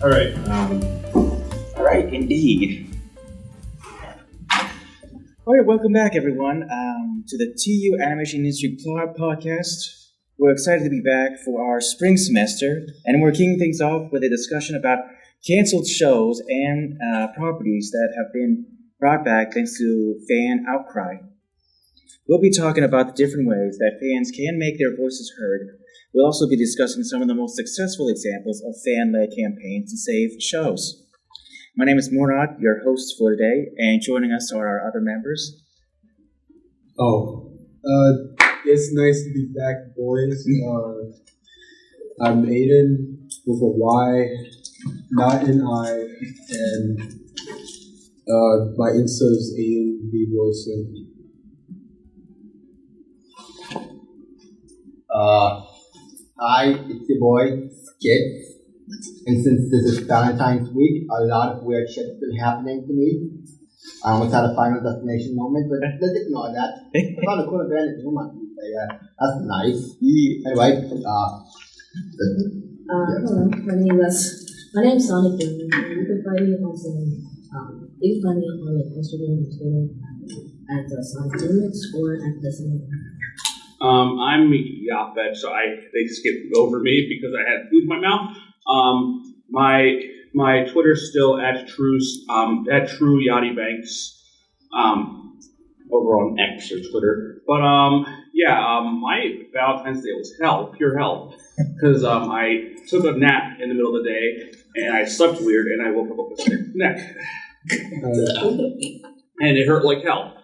All right. All right, indeed. All right, welcome back, everyone, to the TU Animation Industry Podcast. We're excited to be back for our spring semester, and we're kicking things off with a discussion about canceled shows and properties that have been brought back thanks to fan outcry. We'll be talking about the different ways that fans can make their voices heard. We'll also be discussing some of the most successful examples of fan-led campaigns to save shows. My name is Murat, your host for today, and joining us are our other members. It's nice to be back, boys. I'm Aiden with a Y, not an I, and my Insta is Aiden B. Boyson. Hi, it's your boy, Skittlez. And since this is Valentine's week, a lot of weird shit's been happening to me. I almost had a Final Destination moment, but let's ignore that. I found a cool abandoned woman. That's nice. Anyway, Hello, my name is Sonic Gaming, and you can find me on you can find me on Instagram and Twitter at Sonic Gaming or at the same. I'm Yapet, so they skipped over me because I had food in my mouth. My Twitter's still at trueyattibanks, over on X or Twitter. But my Valentine's Day was hell, pure hell, because I took a nap in the middle of the day and I slept weird and I woke up with a stiff neck, and it hurt like hell.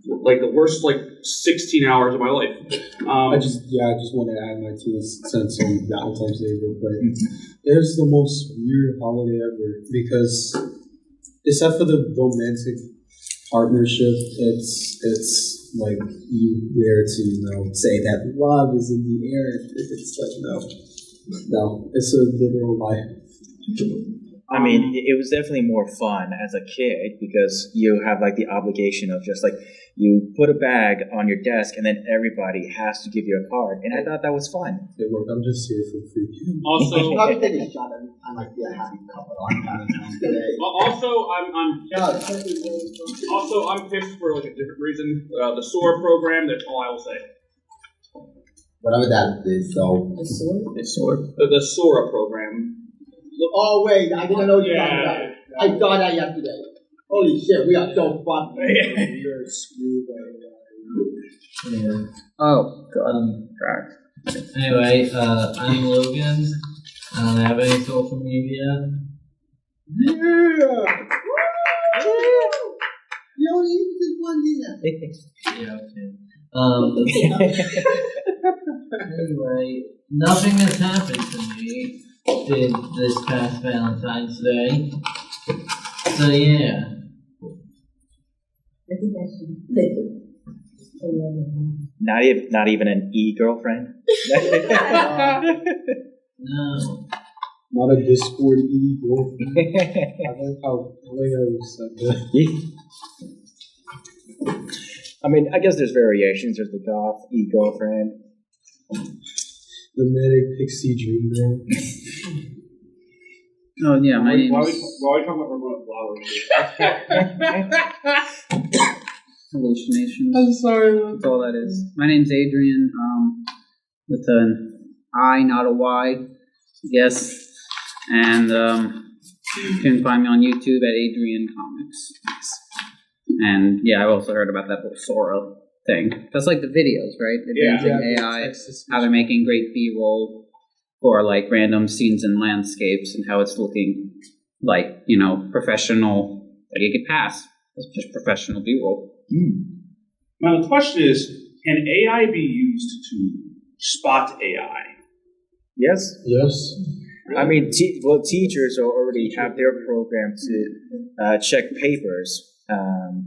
Like the worst 16 hours of my life. I just want to add my 2 cents on Valentine's Day real quick. It's the most weird holiday ever because, except for the romantic partnership, it's like you there to say that love is in the air. It's like no, it's a literal lie. I mean, it was definitely more fun as a kid because you have the obligation of just you put a bag on your desk and then everybody has to give you a card, and I thought that was fun. Hey, look, I'm just here for free. Also, I'll take a shot every time I see a happy couple on Valentine's Day. I'm pissed for a different reason. The SOAR program. That's all I will say. Whatever that is, so. The sword? The SORA program. Oh, wait, I didn't know you were talking about it. I saw that yesterday. Holy shit, we are so fucked. You're screwed by Yeah. Oh, God. Anyway, I'm Logan. I don't have any social media. Yeah! You only use this one dinner. Yeah, okay. Anyway, nothing has happened to me this past Valentine's Day. So yeah. I think I should Not even an e-girlfriend? No. Not a Discord ego. I like how you said that. I mean, I guess there's variations. There's the goth e-girlfriend. The manic pixie dream girl. Oh yeah, my name Why are we is talking about Ramona Flowers? Hallucinations. I'm sorry. That's all that is. My name's Adrian, with an I, not a Y, yes. And you can find me on YouTube at Adrian Comics. And yeah, I've also heard about that whole Sora thing. That's like the videos, right? Advancing AI, how they're making great B-roll for random scenes and landscapes and how it's looking professional, that you could pass. It's just professional B-roll. Now the question is, can AI be used to spot AI? Yes? Yes. I mean, teachers already have their program to check papers.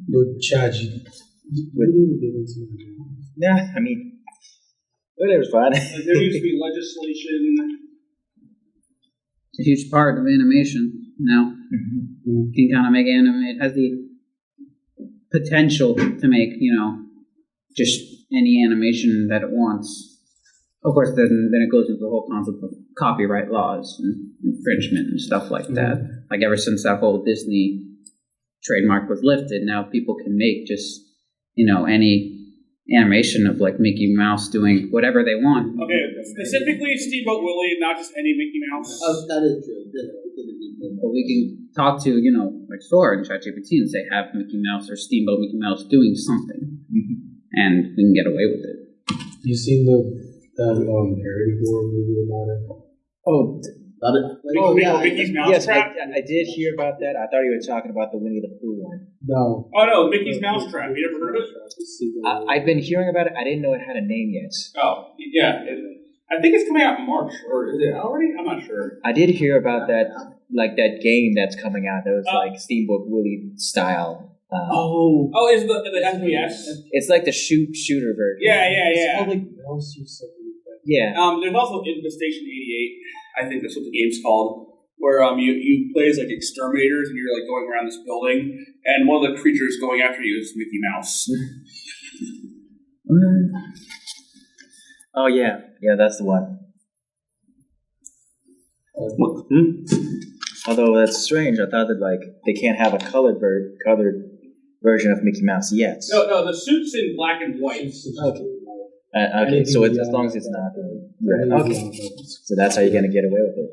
With ChatGPT. We didn't get into that. Nah, I mean, whatever's fine. There needs to be legislation. It's a huge part of animation now. Mm-hmm. You can kind of make anime. It has the potential to make, just any animation that it wants. of course, then it goes into the whole concept of copyright laws and infringement and stuff like that. Like ever since that whole Disney trademark was lifted, now people can make just any animation of like Mickey Mouse doing whatever they want. Okay, specifically Steamboat Willie, not just any Mickey Mouse. That is true. But we can talk to like Sora and ChatGPT and say have Mickey Mouse or Steamboat Mickey Mouse doing something, and we can get away with it. You seen that parody horror movie about it? Oh, Mickey's Mouse yes, Trap? I did hear about that. I thought you were talking about the Winnie the Pooh one. No. Oh no, Mickey's Mouse Trap. You never heard of it? I've been hearing about it. I didn't know it had a name yet. Oh, yeah. I think it's coming out in March, or is it already? I'm not sure. I did hear about that, like that game that's coming out. That was like Steamboat Willie style. Is the FPS? It's like the shooter version. Yeah. It's called like Mouse or something like that. Yeah. There's also Infestation 88. I think that's what the game's called, where you play as like exterminators and you're like going around this building, and one of the creatures going after you is Mickey Mouse. Oh yeah, that's the one. Although that's strange, I thought that like they can't have a colored version of Mickey Mouse yet. No, the suit's in black and white. Okay, so as long as it's not red. Okay, so that's how you're gonna get away with it.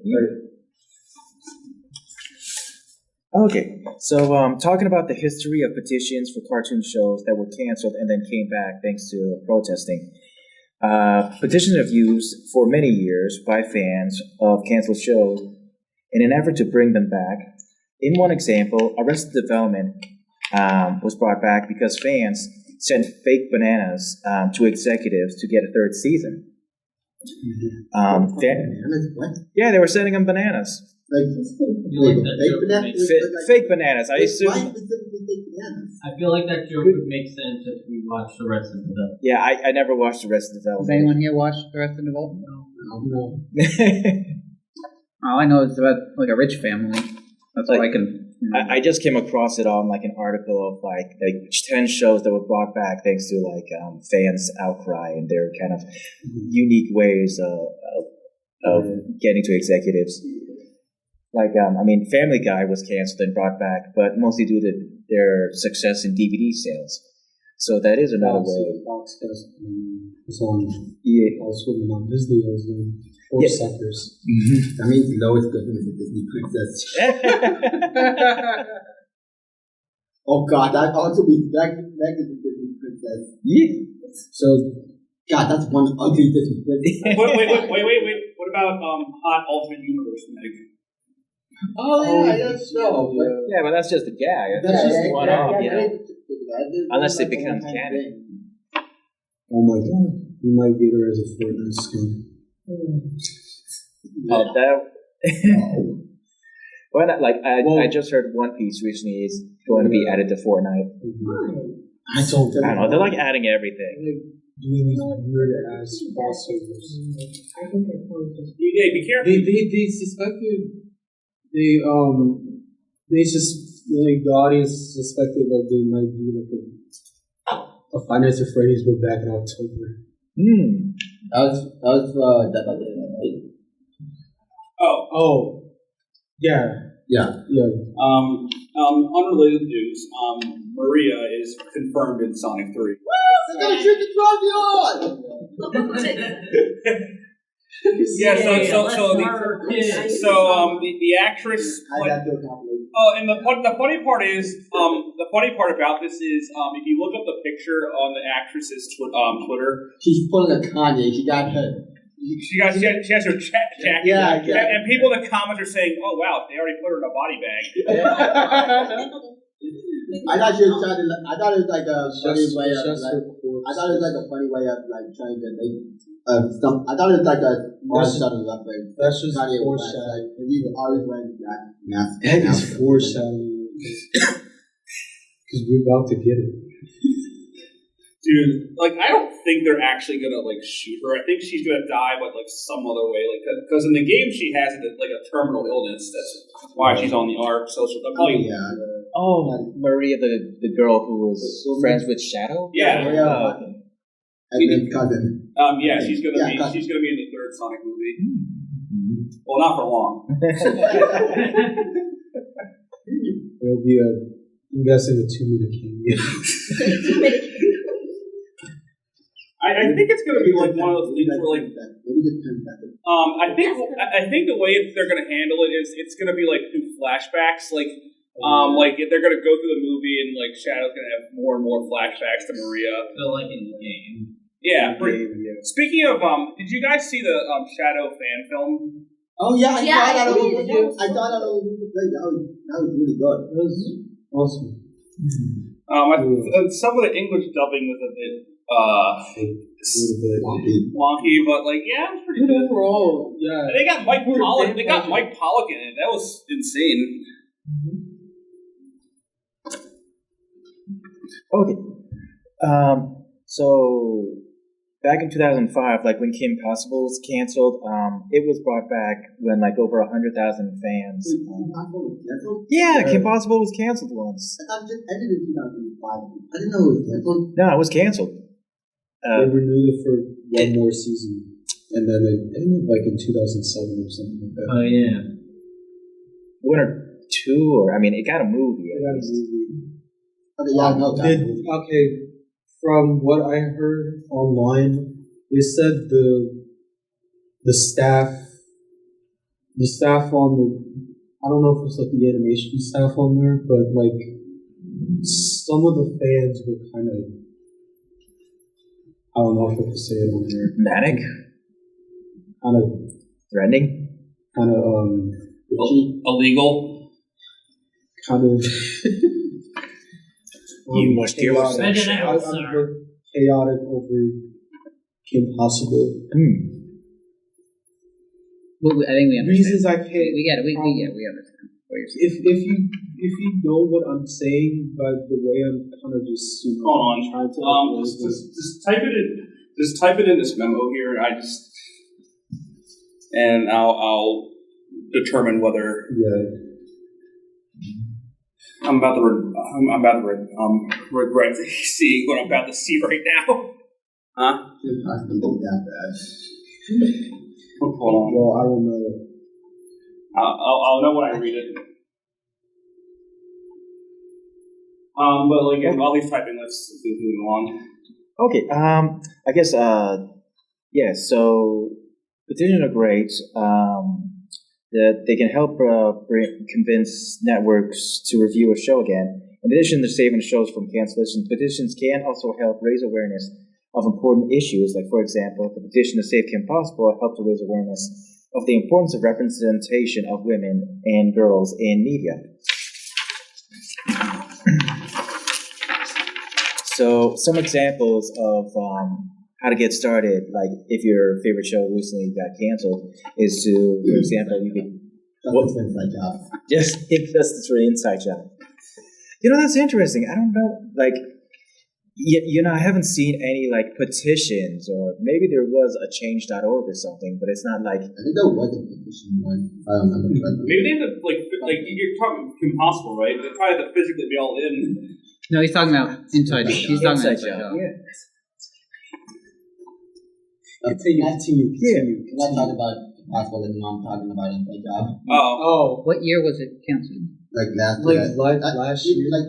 Okay, so talking about the history of petitions for cartoon shows that were canceled and then came back thanks to protesting. Petitions have used for many years by fans of canceled shows in an effort to bring them back. In one example, Arrested Development was brought back because fans sent fake bananas to executives to get a third season. Yeah, they were sending them bananas. Fake bananas. I assume. I feel like that joke would make sense if we watched the rest of the film. Yeah, I never watched the rest of the Has development. anyone here watched the rest of the development? No. All I know is about like a rich family. That's all I can. I just came across it on like an article of like 10 shows that were brought back thanks to like fans' outcry and their kind of unique ways of getting to executives. Like Family Guy was canceled and brought back, but mostly due to their success in DVD sales. So that is another way. Fox was on. Yeah. I was swimming on Disney. I was doing four suckers. That means Lois Griffin is a Disney princess. Oh God, that also means Meg is a Disney princess. Yeah. So, God, that's one ugly Disney princess. Wait. What about Hot Alternate Universe, Meg? Oh yeah, that's so. Yeah, but that's just a gag. That's just one off, you know. Unless it becomes canon. Oh my God, we might get her as a Fortnite skin. Oh, that. Well, I just heard One Piece recently is going to be added to Fortnite. I don't know. They're like adding everything. Doing these weird ass crossovers. I think they're probably just. Yeah, be careful. They suspected. The audience suspected that they might be like a Five Nights at Freddy's, but back in October. That was Dead by Daylight, right? Oh, yeah. Unrelated news. Maria is confirmed in Sonic 3. They're gonna shoot the 12-year-old! Yeah, the actress. And the funny part is, the funny part about this is, if you look up the picture on the actress's Twitter, she's pulling a Kanye. She got her. She has her jacket. Yeah. And people in the comments are saying, "Oh wow, they already put her in a body bag." I thought she was trying to. I thought it was like a funny way of. I thought it was like a funny way of like trying to make. I thought it was like a more subtle reference. That's just Kanye was foreshadowing. like, he's always wearing that mask. That is foreshadowing. Because we're about to get it. Dude, like, I don't think they're actually gonna like shoot her. I think she's gonna die, but like some other way. Like, because in the game she has like a terminal illness. That's why she's on the arc. So she'll probably. Oh, Maria, the girl who was friends with Shadow. Yeah. Edmund's cousin. Yeah, she's gonna be in the third Sonic movie. Well, not for long. It'll be I'm guessing a 2-minute cameo. I think it's gonna be like one of those things where like Maybe just 10 seconds. I think the way they're gonna handle it is it's gonna be like through flashbacks, like they're gonna go through the movie and like Shadow's gonna have more and more flashbacks to Maria. So like in the game. Yeah. Speaking of did you guys see the Shadow fan film? Oh yeah, I Yeah, saw that I on did. the I saw that on the play. That was really good. That was awesome. Some of the English dubbing was a bit wonky, but like yeah, it was pretty good. Overall, yeah. And they got Mike Pollock. They got Mike Pollock in it. That was insane. Okay. So back in 2005, like when Kim Possible was canceled, it was brought back when like over 100,000 fans. Yeah, Kim Possible was canceled once. I did it in 2005. I didn't know it was canceled. No, it was canceled. They renewed it for one more season, and then it ended like in 2007 or something like that. Oh yeah. One or two, or I mean, it got a movie. Okay, from what I heard online, they said the staff on I don't know if it's like the animation staff on there, but like some of the fans were kind of, I don't know if I can say it on there. Manic? Kind of threatening? Kind of illegal? Kind of you must hear what's chaotic over Kim Possible. Well, I think we understand. Reasons I can't. We get it. We understand what you're saying. If you know what I'm saying, by the way I'm kind of just hold on, trying to just type it in. Just type it in this memo here. And I'll determine whether I'm about to regret seeing what I'm about to see right now. Huh? Hold on. Well, I don't know. I'll know when I read it. But like while he's typing, let's continue on. Okay. I guess. Yeah. So petitions are great. That they can help convince networks to review a show again. In addition to saving shows from cancellation, petitions can also help raise awareness of important issues. Like, for example, the petition to save Kim Possible helped to raise awareness of the importance of representation of women and girls in media. So, some examples of how to get started, like if your favorite show recently got canceled, is to, for example, you could just Justice for Inside Job. You know, that's interesting. I don't know, like, you know, I haven't seen any like petitions, or maybe there was a change.org or something, but it's not like. I think there was a petition one. I don't remember. Maybe they have to like you're talking Impossible, right? They probably have to physically be all in. No, he's talking about Inside Job. He's talking about Inside Job. Yeah. Continue. Can I talk about Possible and I'm talking about Inside Job? Oh. What year was it canceled? Last year. Like last year, I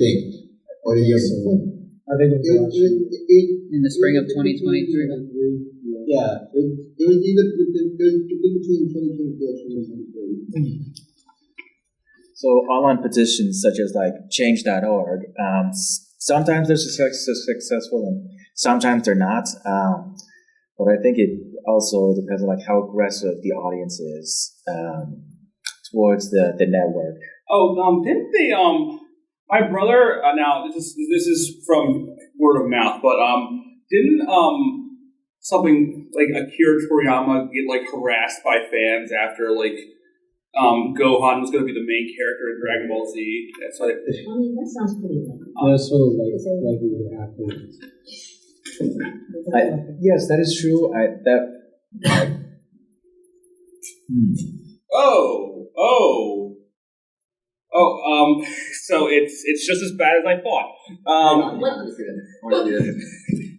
think. Or the year before. I think it was in the spring of 2023. Yeah, it was either between 2022 and 2023. So online petitions such as like change.org, sometimes they're successful and sometimes they're not. But I think it also depends on like how aggressive the audience is towards the network. Oh, didn't they my brother now this is from word of mouth, but didn't something like Akira Toriyama get like harassed by fans after like Gohan was going to be the main character in Dragon Ball Z? That's like, I mean, that sounds pretty likely. That's sort of likely to happen. Yes, that is true. So it's just as bad as I thought.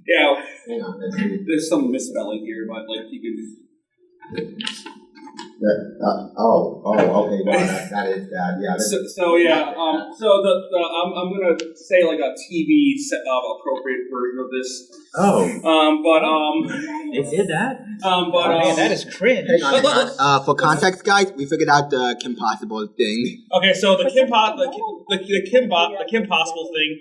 Yeah, Hang on, let's see. there's some misspelling here, but like you can. Okay, wow, that is bad. Yeah. So I'm gonna say like a TV appropriate version of this. Oh. They did that? Man, that is cringe. Hang on. For context, guys, we figured out the Kim Possible thing. Okay, so the Kim Possible thing.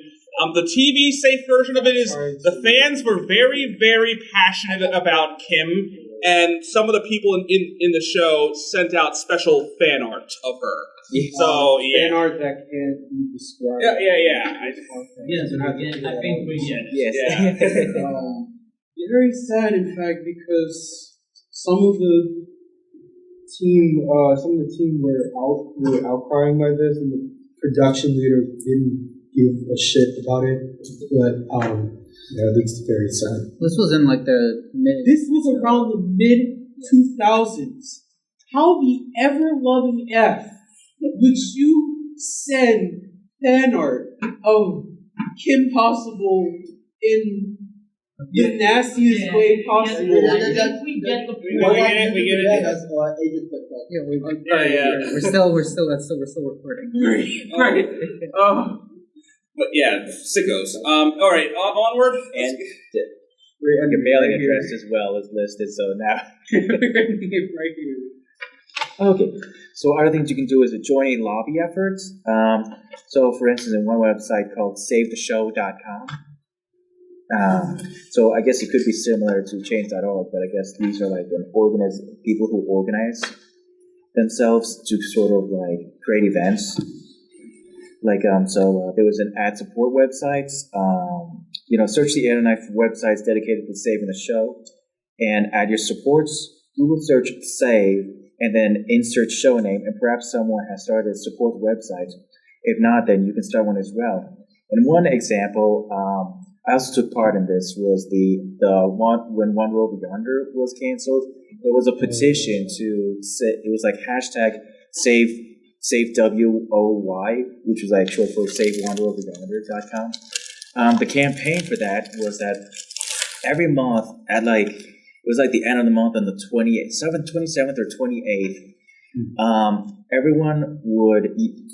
The TV safe version of it is the fans were very, very passionate about Kim, and some of the people in the show sent out special fan art of her. Yeah. So yeah, Fan art that can't be described. yeah. Yes, I think we get it. Yes. It's very sad, in fact, because some of the team were outcrying by this, and the production leader didn't give a shit about it. But that's very sad. This was in like the mid. This was around the mid-2000s. How the ever-loving F would you send fan art of Kim Possible in the nastiest way possible? We get the point. We get it. We're still recording. Right. But yeah, sickos. All right, onward. And your mailing address as well is listed, so now. Right here. Okay, so other things you can do is join a lobby effort. So, for instance, in one website called SaveTheShow.com. So I guess it could be similar to Change.org, but I guess these are like people who organize themselves to sort of like create events. Like there was an ad support website. Search the internet for websites dedicated to saving the show, and add your supports. Google search save, and then insert show name, and perhaps someone has started a support website. If not, then you can start one as well. And one example, I also took part in this, was the one when One World Yonder was canceled. There was a petition to say, it was like hashtag save WOY, which was like short for SaveOneWorldYonder.com. The campaign for that was that every month at it was like the end of the month on the 27th or 28th, everyone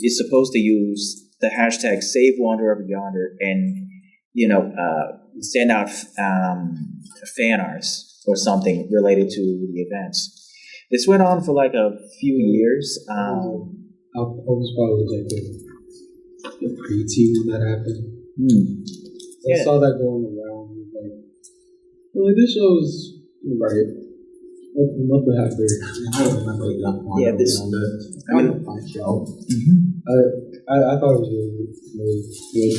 is supposed to use the hashtag SaveWanderOverYonder and send out fan arts or something related to the events. This went on for like a few years. I was probably like the preteen when that happened. I saw that going around. This show's right. What the heck? I don't remember that one. Yeah, this. Fun show. I thought it was really good.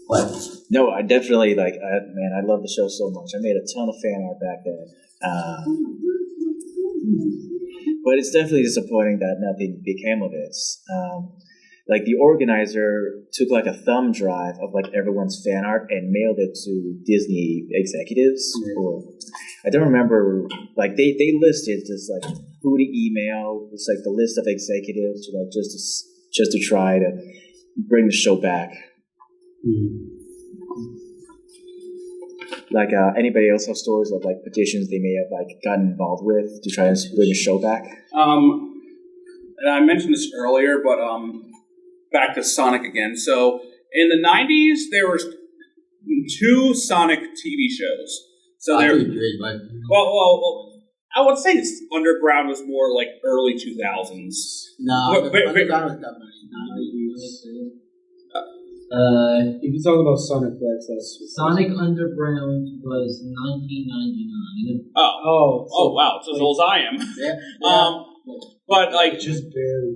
What? No, I definitely I love the show so much. I made a ton of fan art back then. But it's definitely disappointing that nothing became of it. The organizer took like a thumb drive of like everyone's fan art and mailed it to Disney executives. I don't remember, they listed just like who to email, just like the list of executives to like just to try to bring the show back. Anybody else have stories of like petitions they may have gotten involved with to try and bring the show back? And I mentioned this earlier, but back to Sonic again. So in the 90s, there were 2 Sonic TV shows. So I there. agree, but Well, I would say Underground was more like early 2000s. no, Underground was definitely if you're talking about Sonic X, that's Sonic Underground was 1999. Oh, wow! It's as old as I am. Yeah. But just barely.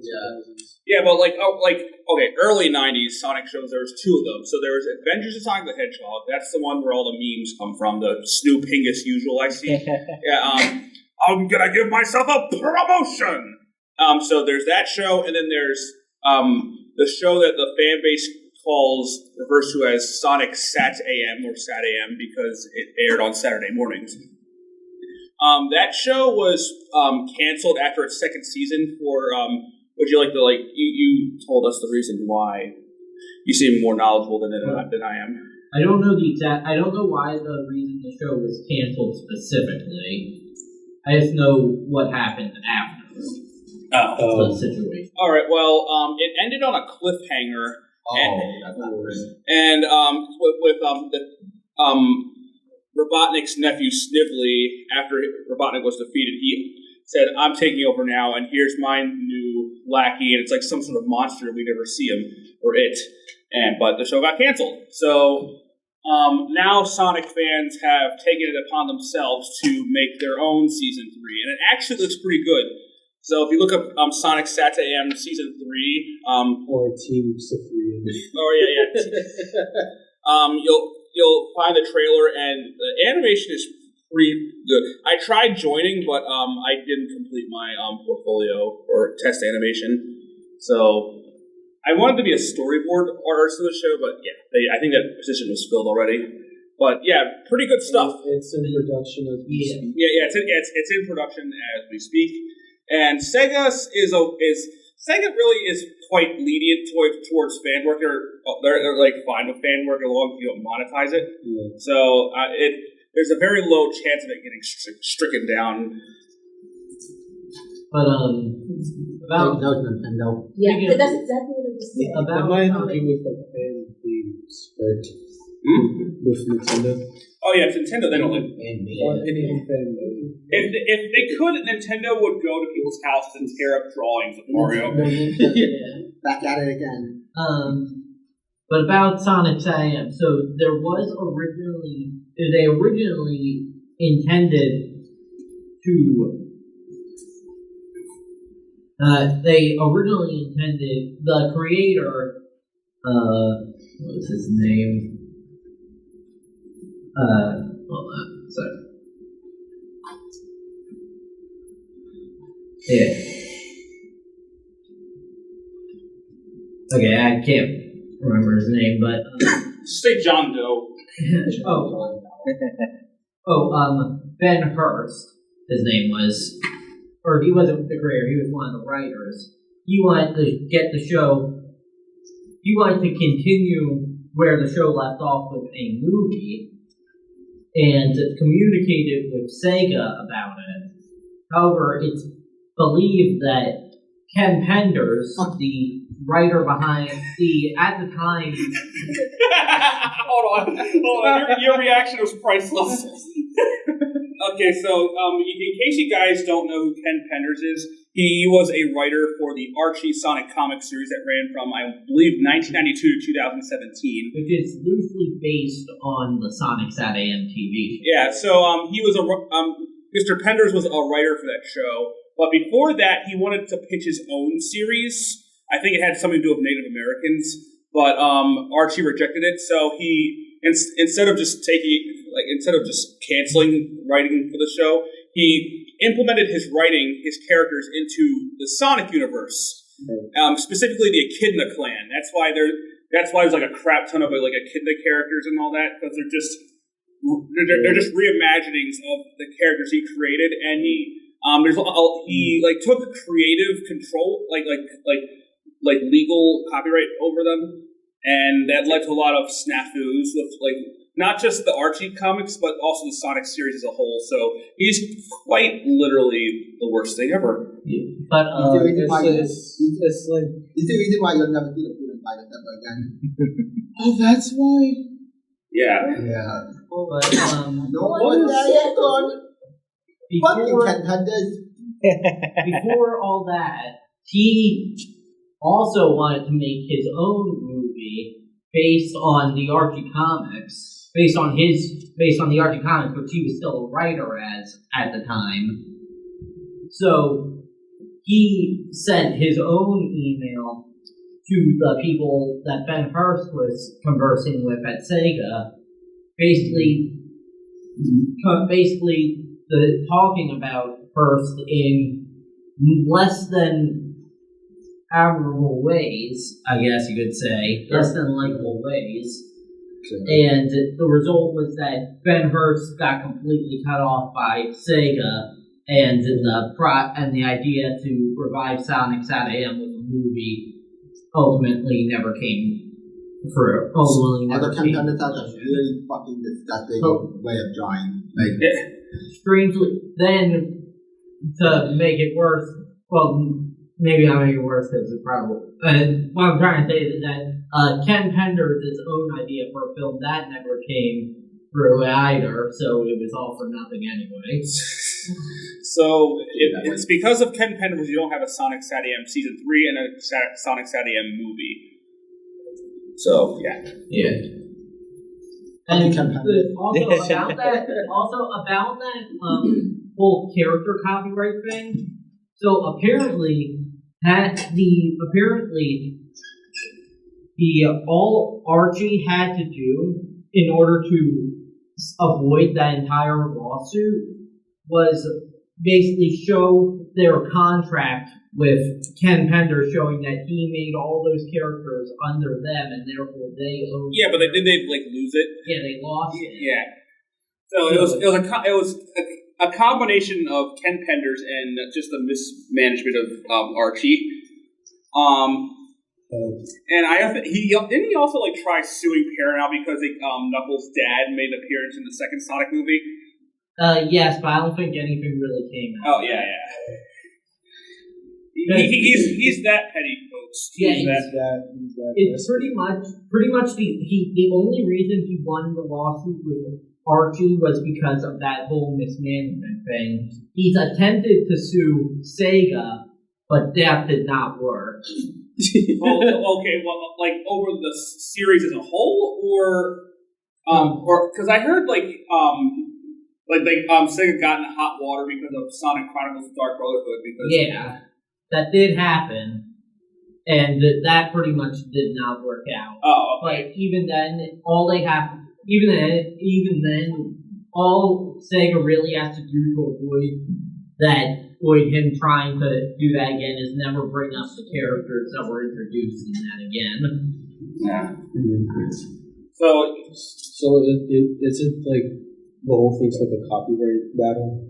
yeah, but okay, early 90s Sonic shows. There was 2 of them. So there was Adventures of Sonic the Hedgehog. That's the one where all the memes come from. The Snoop Hingus usual I see. Yeah. I'm gonna give myself a promotion. So there's that show, and then there's the show that the fan base refers to as Sonic Sat AM or Sat AM because it aired on Saturday mornings. That show was canceled after its second season for Would you like to you told us the reason why you seem more knowledgeable than I am. I don't know I don't know why the reason the show was canceled specifically. I just know what happened after the situation. All right. Well, it ended on a cliffhanger. That's not great. And with Robotnik's nephew Snively, after Robotnik was defeated, he said, "I'm taking over now, and here's my new lackey." And it's like some sort of monster. We never see him or it. But the show got canceled. So now Sonic fans have taken it upon themselves to make their own season 3, and it actually looks pretty good. So if you look up Sonic Sat AM season 3, or Team Safri. you'll find the trailer, and the animation is pretty good. I tried joining, but I didn't complete my portfolio or test animation. So I wanted to be a storyboard artist for the show, but I think that position was filled already. But yeah, pretty good stuff. It's in production as we speak. Yeah, it's in production as we speak. And Sega really is quite lenient towards fan work. They're like fine with fan work as long as you don't monetize it. Yeah. So there's a very low chance of it getting stricken down. But about Nintendo. Yeah, but that's exactly what I just said. about might have to Sonic, do with like fan themes, right? With Nintendo. Oh yeah, Nintendo, they don't like. Or any fan made. If they could, Nintendo would go to people's houses and tear up drawings of Mario. Back at it again. But about Sonic AM, so they originally intended to. The creator, what was his name? Hold on, sorry. Yeah. Okay, I can't remember his name, but Say John Doe. Ben Hurst, his name was, or he wasn't the creator, he was one of the writers. He wanted to get the show, he wanted to continue where the show left off with a movie, and communicated with Sega about it. However, it's believed that Ken Penders, the writer behind at the time... Hold on. Your reaction was priceless. Okay, so in case you guys don't know who Ken Penders is, he was a writer for the Archie Sonic comic series that ran from, I believe, 1992 to 2017. Which is loosely based on the Sonic Sat AM TV show. Yeah, so he was Mr. Penders was a writer for that show, but before that, he wanted to pitch his own series. I think it had something to do with Native Americans, but Archie rejected it. So he instead of just canceling writing for the show, he implemented his characters into the Sonic universe, specifically the Echidna clan. That's why there's like a crap ton of like Echidna characters and all that, because they're just reimaginings of the characters he created, and he took creative control, like legal copyright over them, and that led to a lot of snafus with not just the Archie comics, but also the Sonic series as a whole. So he's quite literally the worst thing ever. Yeah. But it's the reason why you'll never see the Peanut Fighters ever again. Oh, that's why? Yeah. Yeah. But, No one there gone. Fucking Ken Penders. before all that, he also wanted to make his own movie based on the Archie comics, based on the Archie comics, which he was still a writer at the time. So he sent his own email to the people that Ben Hurst was conversing with at Sega, basically talking about Hurst in less than admirable ways, I guess you could say, less than likable ways. And the result was that Ben Hurst got completely cut off by Sega, and the idea to revive Sonic SatAM with a movie ultimately never came through. Other contenders have a really fucking disgusting way of drawing. Strangely, then to make it worse, well, maybe not make it worse because it's probably. What I'm trying to say is that Ken Pender's own idea for a film that never came through either, so it was all for nothing anyway. So it's because of Ken Pender's you don't have a Sonic SatAM Season 3 and a Sonic SatAM movie. So, yeah. And also about that whole character copyright thing. So apparently all Archie had to do in order to avoid that entire lawsuit was basically show their contract with Ken Pender showing that he made all those characters under them and therefore they owned. Yeah, but did they lose it? Yeah, they lost it. Yeah. So it was a combination of Ken Pender's and just the mismanagement of Archie. And didn't he also try suing Paramount because Knuckles' dad made an appearance in the second Sonic movie? Yes, but I don't think anything really came out. Oh yeah. He's that petty, folks. He's that. It's pretty much the only reason he won the lawsuit with Archie was because of that whole mismanagement thing. He's attempted to sue Sega, but that did not work. Okay, well, over the series as a whole, or because I heard Sega got in hot water because of Sonic Chronicles Dark Brotherhood. That did happen, and that pretty much did not work out. Oh, okay. But even then, all Sega really has to do to avoid him trying to do that again is never bring up the characters that were introduced in that again. Yeah. So is it the whole thing's a copyright battle?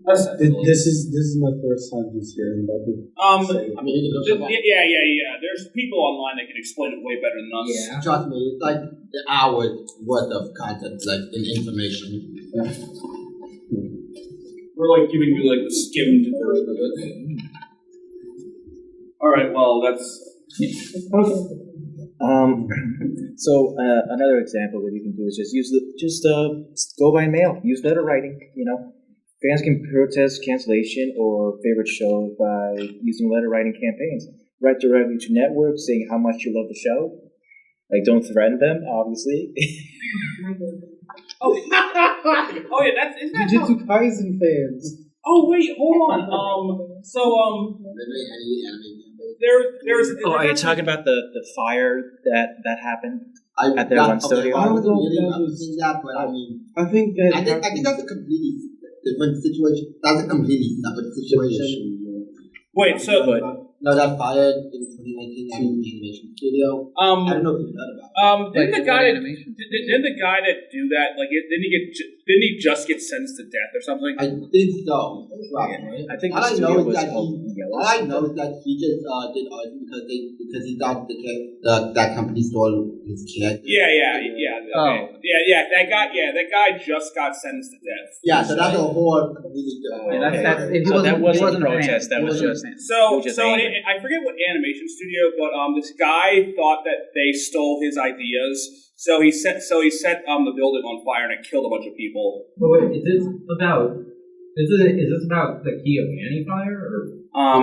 This is my first time just hearing about it. Yeah. There's people online that can explain it way better than us. Yeah, trust me, it's the hours worth of content, in information. Yeah. We're giving you the skimmed version of it. All right, well that's okay. So another example that you can do is just go by mail. Use letter writing. Fans can protest cancellation or favorite shows by using letter writing campaigns. Write directly to networks saying how much you love the show. Don't threaten them, obviously. isn't that Jujutsu Kaisen fans. Oh wait, hold on. There's. Are you talking about the fire that happened at their one studio? I don't know that, but I think that. I think that's a completely different situation. That's a completely separate situation. Wait, no, that fired in 2019 at an animation studio. I don't know if you've heard about it. Didn't the guy that do that didn't he just get sentenced to death or something? I think so. Right. I think all I know is that he just did art because he thought that company stole his kid. Yeah. That guy just got sentenced to death. Yeah, so that's a whole completely different. That wasn't a protest. That was just I forget what animation studio, but this guy thought that they stole his ideas, so he set the building on fire and it killed a bunch of people. But wait, is this about the Kiyomani fire or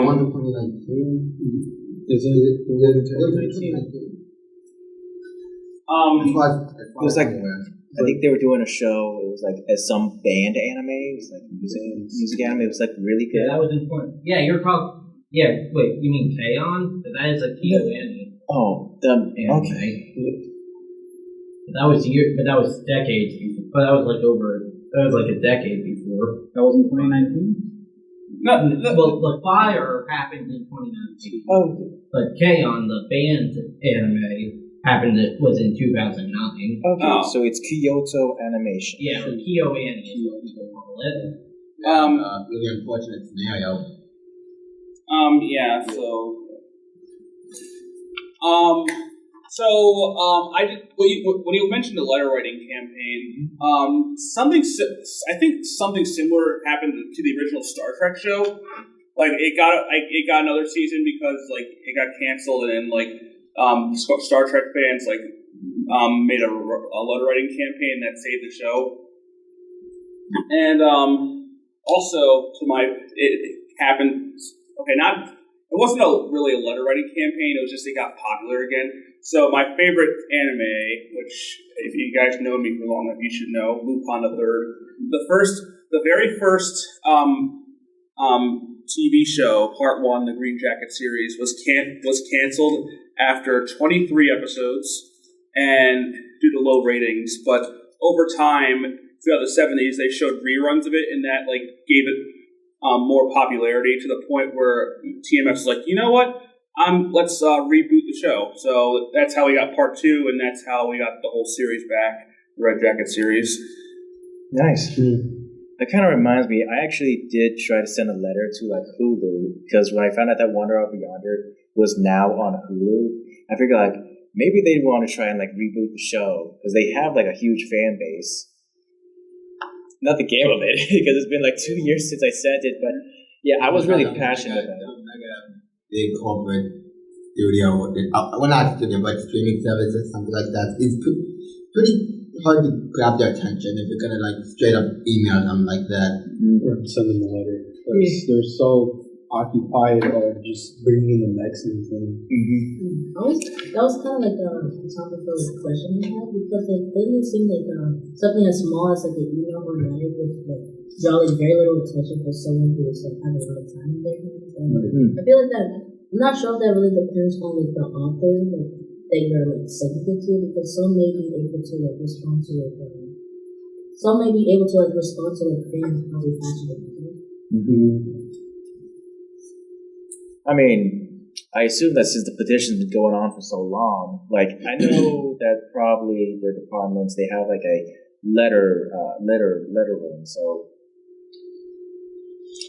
one in 2019? Is it 2019? It was I think they were doing a show. It was as some band anime. It was music anime. It was really good. Yeah, that was important. Yeah, you're talking. Yeah, wait, you mean K-On? That is a Kiyomani. Oh, okay. That was decades before. But that was a decade before. That was in 2019? Well, the fire happened in 2019. Oh. But K-On, the band anime, was in 2009. Okay, so it's Kyoto Animation. Yeah, or Kyo Annie is what people call it. Really unfortunate scenario. Yeah, I did, when you mentioned the letter writing campaign, I think something similar happened to the original Star Trek show. Like it got another season because like it got canceled, and like Star Trek fans like made a letter writing campaign that saved the show. And also it happened. Okay, it wasn't really a letter writing campaign. It was just it got popular again. So my favorite anime, which if you guys know me for long enough, you should know, Lupin the Third. The very first TV show, Part 1, the Green Jacket series, was canceled after 23 episodes, and due to low ratings. But over time, throughout the 70s, they showed reruns of it, and that like gave it more popularity to the point where TMS was like, you know what? Let's reboot the show. So that's how we got Part 2, and that's how we got the whole series back, the Red Jacket series. Nice. That kind of reminds me, I actually did try to send a letter to like Hulu, because when I found out that Wonder Up Yonder was now on Hulu, I figured like maybe they'd want to try and like reboot the show, because they have like a huge fan base. Not the game of it, because it's been like 2 years since I sent it, but yeah, I was really passionate about it. Big corporate studio, well not studio, but streaming services, something like that. It's pretty hard to grab their attention if you're gonna like straight up email them like that. Or send them a letter. They're so occupied or just bringing in the next new thing. That was kind of like a topic for a question I had, because like doesn't it seem like something as small as like an email or letter would like draw like very little attention for someone who is like having a lot of time in their hands. And I feel like that. I'm not sure if that really depends on like the author that you're like sending it to, because some may be able to like respond to like fans probably faster than others. I mean, I assume that since the petition's been going on for so long, like I know that probably their departments, they have like a letter room. So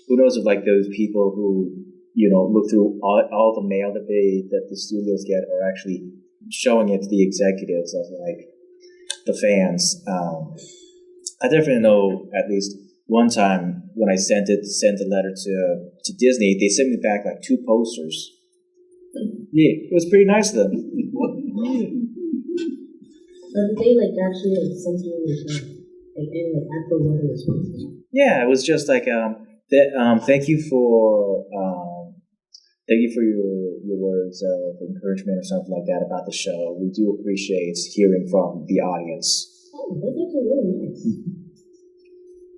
who knows if like those people who look through all the mail that the studios get are actually showing it to the executives of like the fans. I definitely know at least one time when I sent a letter to Disney, they sent me back like 2 posters. Yeah, it was pretty nice of them. Did they like actually like send you like any like actual letter response? Yeah, it was just like thank you for your words of encouragement or something like that about the show. We do appreciate hearing from the audience. Oh, that's actually really nice.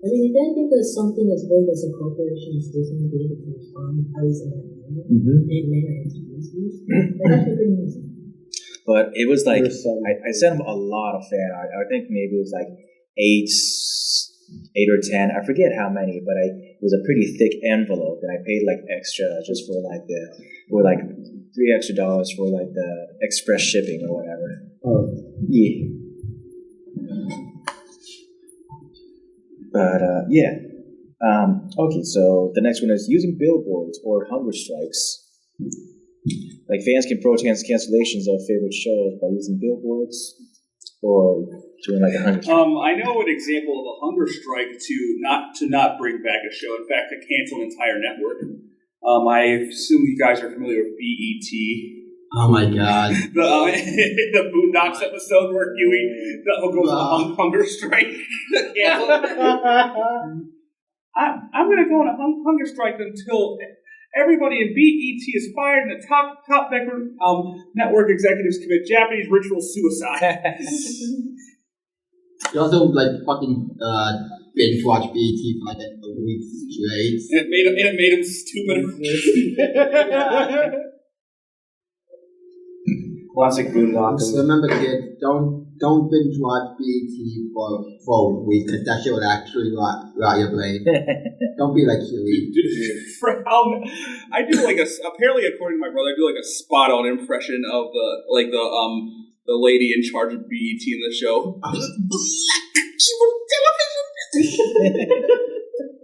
I mean, you don't think that something as big as a corporation is Disney be able to respond at least in that manner? That's actually pretty nice. But it was like I sent them a lot of fan art. I think maybe it was like 8 or 10. I forget how many, but it was a pretty thick envelope, and I paid like extra just for like $3 extra for like the express shipping or whatever. Oh, yeah. But yeah. Okay, so the next one is using billboards or hunger strikes. Like fans can protest cancellations of favorite shows by using billboards or doing like a hunger strike. I know an example of a hunger strike to not bring back a show. In fact, to cancel an entire network. I assume you guys are familiar with BET. Oh my god. The Boondocks episode where Huey goes on a hunger strike. I'm going to go on a hunger strike until everybody in BET is fired and the top network executives commit Japanese ritual suicide. You also like fucking binge watch BET for like a week straight. And it made him stupid. Classic Boondocks. Remember, kids, don't binge watch BET for a week, because that shit will actually rot your brain. Don't be like Huey. I do like apparently according to my brother, I do like a spot on impression of the the lady in charge of BET in the show.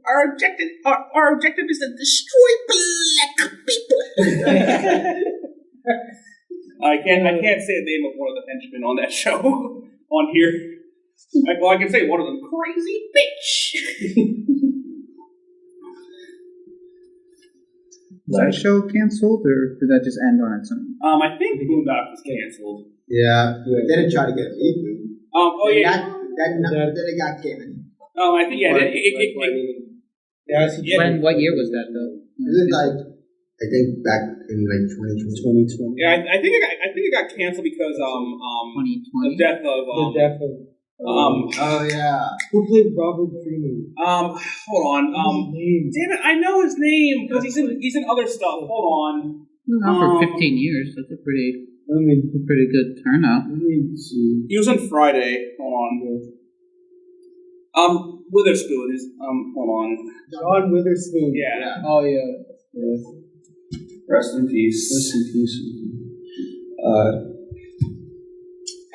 Our objective is to destroy black people. I can't say the name of one of the henchmen on that show on here. I can say one of them, crazy bitch. Was that show canceled, or did that just end on its own? I think Boondock was canceled. Yeah, they didn't try to get a reboot. Then it got canceled. I think What year was that though? This is like, I think back in like 2020. Yeah, I think it got canceled because 2020. the death of oh yeah. Who played Robert Freeman? hold on. Name? Damn it, I know his name because he's in other stuff. Hold on. For 15 years. That's a pretty good turnout. Let me see. He was on Friday. Hold on. Witherspoon is hold on. John Witherspoon. Yeah. Oh yeah. Yes. Rest in peace. Rest in peace.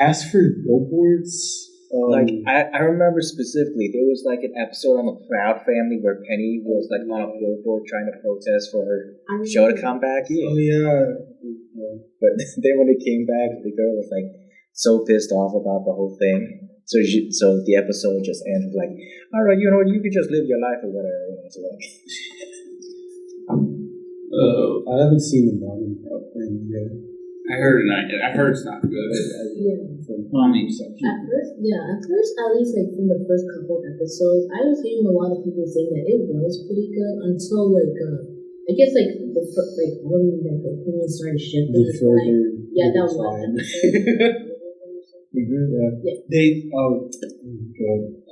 As for billboards, I remember specifically there was like an episode on the Proud Family where Penny was like on a billboard trying to protest for her show to come back. oh yeah. But then when it came back, the girl was like so pissed off about the whole thing. So the episode just ended like, all right, you could just live your life or whatever. So like, I haven't seen the modern Proud Family yet. I heard it's not good. Well, I mean, At first, at least like from the first couple episodes, I was hearing a lot of people saying that it was pretty good until like I guess like when like the opinion started shifting. That was one episode. Yeah.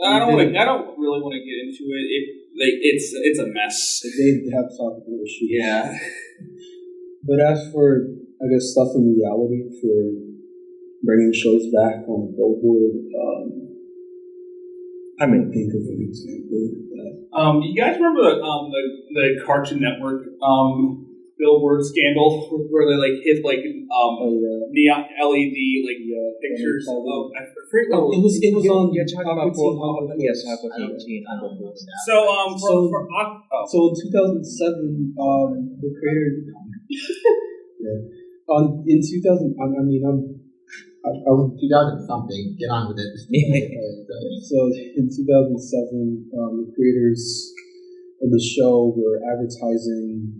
I don't really want to get into it. It's a mess. They have topical issues. Yeah. But as for, I guess, stuff in reality for bringing shows back on the billboard, I mean, think of an example of that. You guys remember the Cartoon Network billboard scandal where they like hit like neon LED pictures of it was on. you're talking about Aqua 18 So in 2007, the creator. In 2000, I mean, I'm 2000 something. Get on with it. So in 2007, the creators of the show were advertising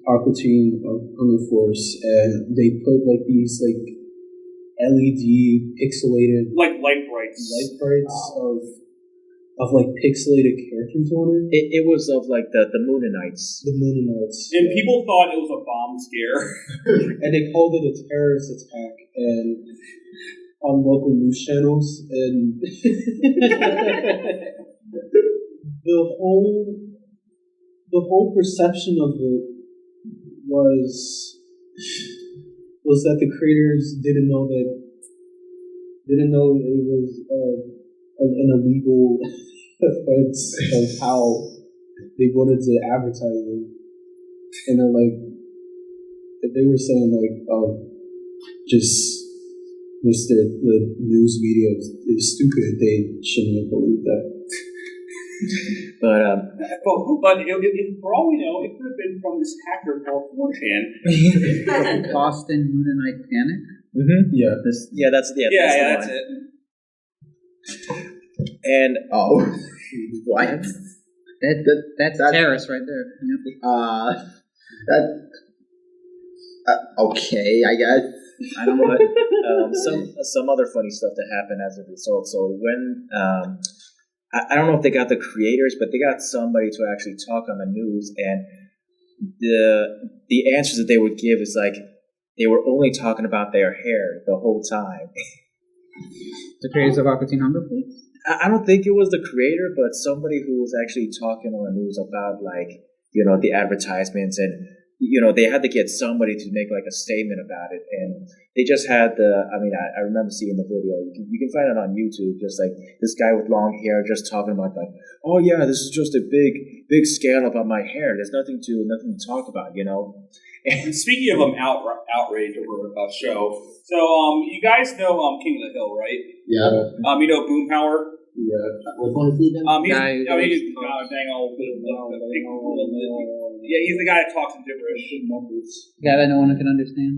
Aqua Teen of Hunger Force, and they put like these like LED pixelated like light brights of like pixelated characters on it. It was of like the Mooninites. The Mooninites. And people thought it was a bomb scare. And they called it a terrorist attack and on local news channels, and the whole perception of it was that the creators didn't know it was an illegal offense of how they wanted to advertise it, and they're like, they were saying like, the news media is stupid. They shouldn't have believed that. But for all we know, it could have been from this hacker called 4chan. Boston Moonlight Panic. Mm-hmm. Yeah. That's That's it. And what? That's terrorist right there. Yep. Okay, I guess. I don't know. Some other funny stuff that happened as a result. So when I don't know if they got the creators, but they got somebody to actually talk on the news, and the answers that they would give is like they were only talking about their hair the whole time. The creators of Aqua Teen Hunger Force? I don't think it was the creator, but somebody who was actually talking on the news about the advertisements, and they had to get somebody to make like a statement about it, and they just had I remember seeing the video. You can find it on YouTube. Just like this guy with long hair, just talking about like, oh yeah, this is just a big scandal about my hair. There's nothing to talk about, Speaking of outrage over a show, so you guys know King of the Hill, right? Yeah. You know Boomhauer? Yeah. Which one is he then? He's the guy that talks in gibberish. Guy that no one can understand.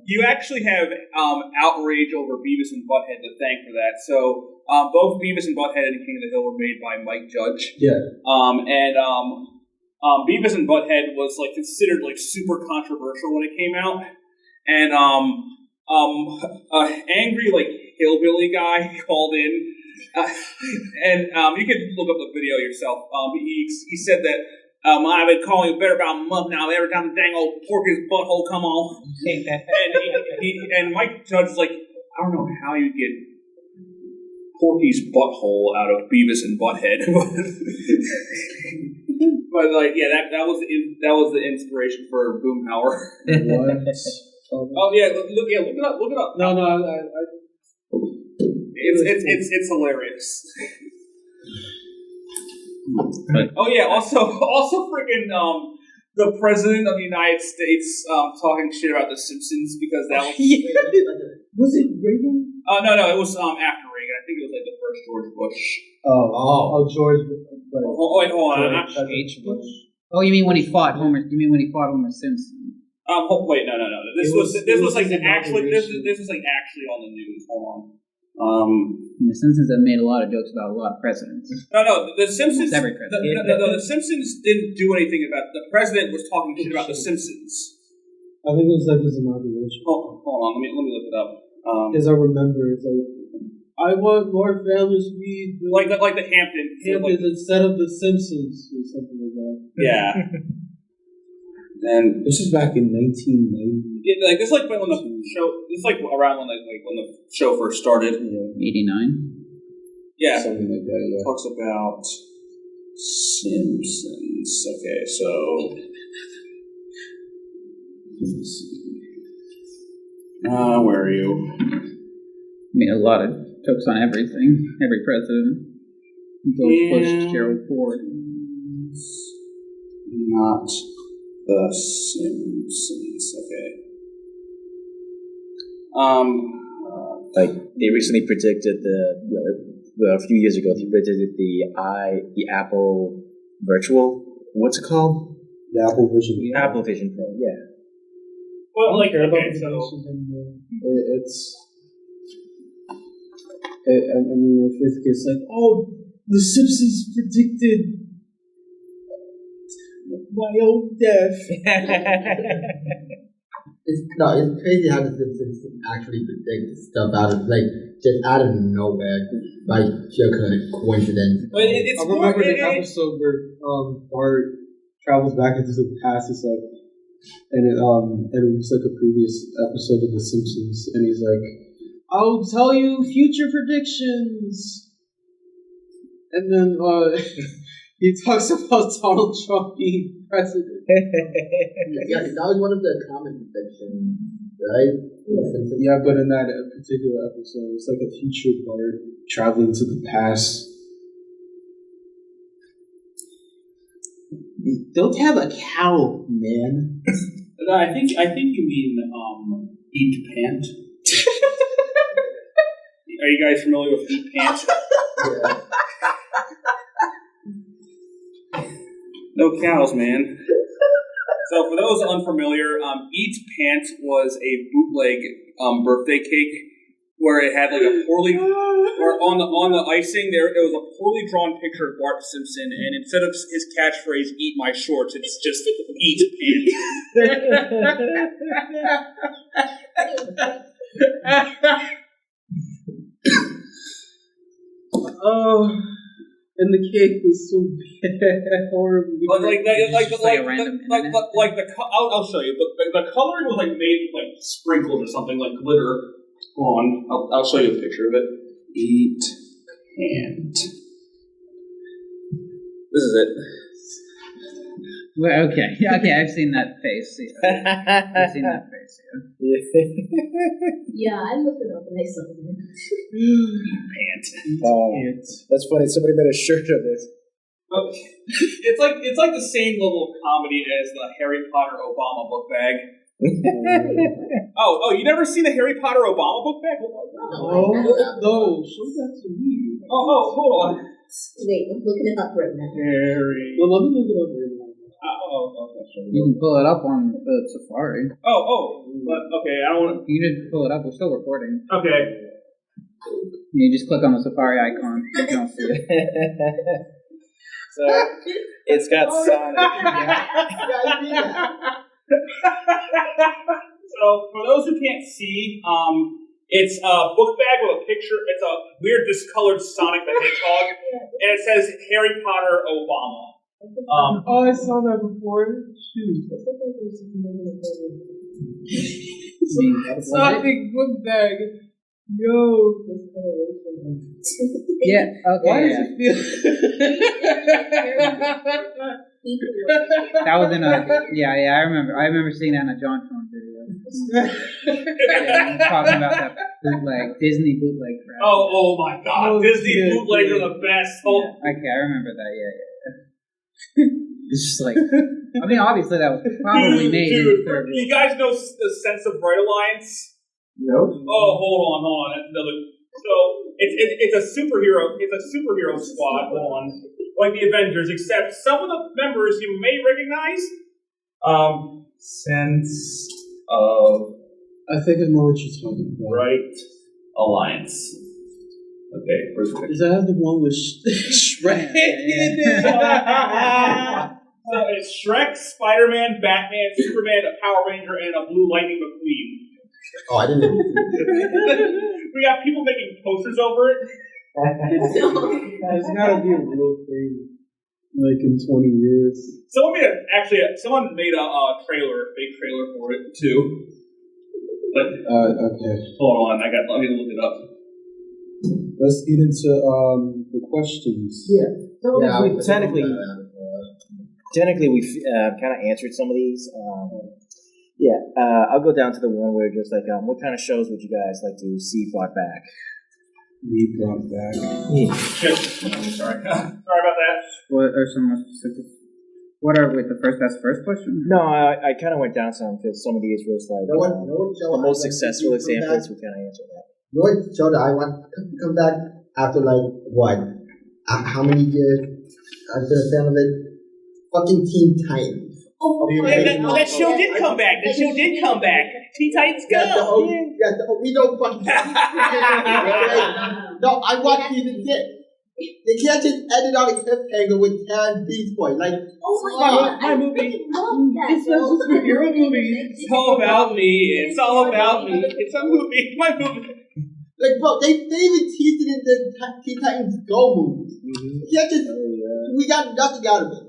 You actually have outrage over Beavis and Butthead to thank for that. So both Beavis and Butthead and King of the Hill were made by Mike Judge. Yeah. Beavis and Butthead was like considered like super controversial when it came out, and angry like hillbilly guy called in, and you can look up the video yourself. He said that I've been calling you better about a month now. Every time the dang old Porky's butthole come on, and Mike Judge is like, I don't know how you get Porky's butthole out of Beavis and Butthead. But like, yeah, that was the inspiration for Boomhauer. What? Oh yeah, look it up. No, It's hilarious. Oh yeah, also freaking the president of the United States talking shit about The Simpsons because that was was it Reagan? No, it was after Reagan. I think it was like the first George Bush. Oh, George. Wait, hold on. H. Bush. Oh, you mean when he fought Homer? You mean when he fought Homer Simpson? Wait, no. This was actually on the news. Hold on. The Simpsons have made a lot of jokes about a lot of presidents. No. The Simpsons. Every president. The Simpsons didn't do anything about. The president was talking shit about The Simpsons. I think it was like his inauguration. Hold on. Let me look it up. Because I remember it's like, I want more families to be like the Hamptons instead of The Simpsons or something like that. Yeah. And this is back in 1990. Yeah, like this, like when the show. It's like around when when the show first started. 89. Yeah, something like that. Yeah. It talks about Simpsons. Okay, so let's see. Where are you? Made a lot of jokes on everything. Every president. George Bush, Gerald Ford. Not The Simpsons. Okay. Like they recently predicted a few years ago they predicted the Apple Virtual. What's it called? The Apple Vision. The Apple Vision Pro. Yeah. Well, like okay, so I mean, if it's like, oh, The Simpsons predicted my own death. It's crazy how The Simpsons actually predict stuff just out of nowhere, by sheer coincidence. But it's I remember the episode where Bart travels back into the past. It's like, and it was like a previous episode of The Simpsons, and he's like, "I'll tell you future predictions," and then he talks about Donald Trump being president. Yeah, that was one of the common predictions, right? Yeah, but in that particular episode, it's like a future Bart traveling to the past. Don't have a cow, man. I think you mean Eat Pant. Are you guys familiar with Eat Pant? Yeah. No cows, man. So for those unfamiliar, Eat Pant was a bootleg birthday cake where it had like a poorly, or on the icing there was a poorly drawn picture of Bart Simpson, and instead of his catchphrase "Eat my shorts," it's just "Eat Pant." Oh, and the cake was so bad, horrible. I'll show you, but the coloring was like made with like sprinkles or something like glitter. Hold on, I'll show you a picture of it. Eat Pant. This is it. Well, okay. I've seen that face. Yeah. I've seen that face. Yeah, I looked it up and I saw it. Eat Pant. That's funny. Somebody made a shirt of it. It's like the same level of comedy as the Harry Potter Obama book bag. Oh, you never seen the Harry Potter Obama book bag? Oh, no, show that to me. Oh, hold on. Wait, I'm looking it up right now. Harry. Well, let me look it up right now. You can pull it up on the Safari. But okay, I don't want to. You just pull it up. We're still recording. Okay. You just click on the Safari icon. You don't see it. So it's got Sonic. So for those who can't see, it's a book bag with a picture. It's a weird discolored Sonic the Hedgehog, and it says Harry Potter Obama. I saw that before. Shoot. Sonic book bag. Yo. Yeah. Okay. Why does it feel? That was in a. Yeah. I remember seeing that in a John Tron video. Talking about that bootleg, Disney bootleg crap. Oh my God! Disney bootlegs are the best. Okay, I remember that. Yeah. It's just like, I mean, obviously that was probably made in the third You guys know the sense of Bright Alliance? No. Oh, hold on. That's another. So it's a superhero. It's a superhero squad. Hold on, like the Avengers, except some of the members you may recognize. Sense of. I think I know what you're talking about. Bright Alliance. Okay, first picture. Does that have the one with Shrek in it? So it's Shrek, Spider-Man, Batman, Superman, a Power Ranger, and a Blue Lightning McQueen. Oh, I didn't know. We got people making posters over it. It's gotta be a real thing. Like in 20 years. Someone made a trailer, a fake trailer for it too. But okay. hold on, let me look it up. Let's get into the questions. Technically, we've kind of answered some of these. I'll go down to the one where just like, what kind of shows would you guys like to see brought back? Me brought back. Shit. Sorry about that. What are some more specific? What are with the first? That's the first question. No, I kind of went down some because some of these was like the most successful examples. We kind of answered that. You know what show that I want to come back after like what? How many years? I've been a fan of it. Fucking Teen Titans. That show did come back. Teen Titans Go. We don't fucking. No, I want season 6. They can't just end it on a cliffhanger with Karen Beast Boy. Like, my movie. It's not just a hero movie. It's all about me. It's all about me. It's a movie. My movie. Like, bro, they even teased it in the Teen Titans Go movies. Yeah, we got nothing out of it.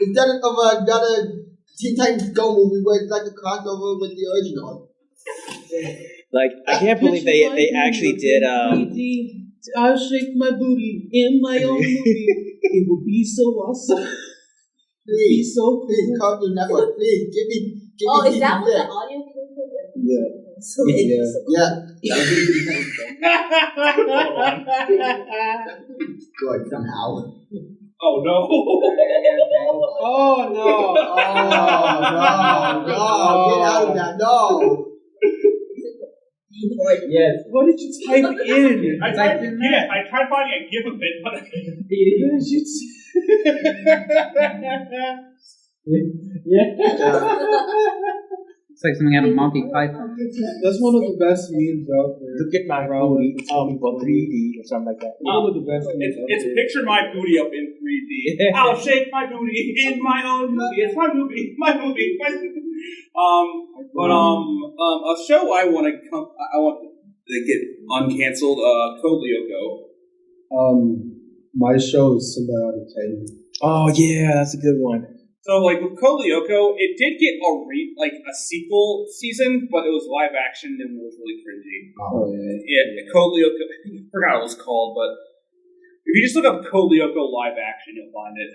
Instead of another Teen Titans Go movie where it's like a crossover with the original. Like, I can't believe they actually did. I'll shake my booty in my own movie. It will be so awesome. Please, Cartoon Network, please give me. Is that what the audio came from? Yeah. Good somehow. Oh no! Oh no! No! Get out of that! No! Yes. What did you type in? I tried finding a GIF of it, but It's like something out of Monty Python. That's one of the best memes out there. Look at my booty, 3D or something like that. One of the best memes out it's there. picture my booty up in 3D. I'll shake my booty in my own movie. It's my movie. A show I want to get uncanceled. Code Lyoko. My show is Symbiotic Titan. Oh yeah, that's a good one. So like with Code Lyoko, it did get a sequel season, but it was live action and it was really cringy. Oh yeah. Yeah, Code Lyoko. I forgot what it was called, but if you just look up Code Lyoko live action, you'll find it.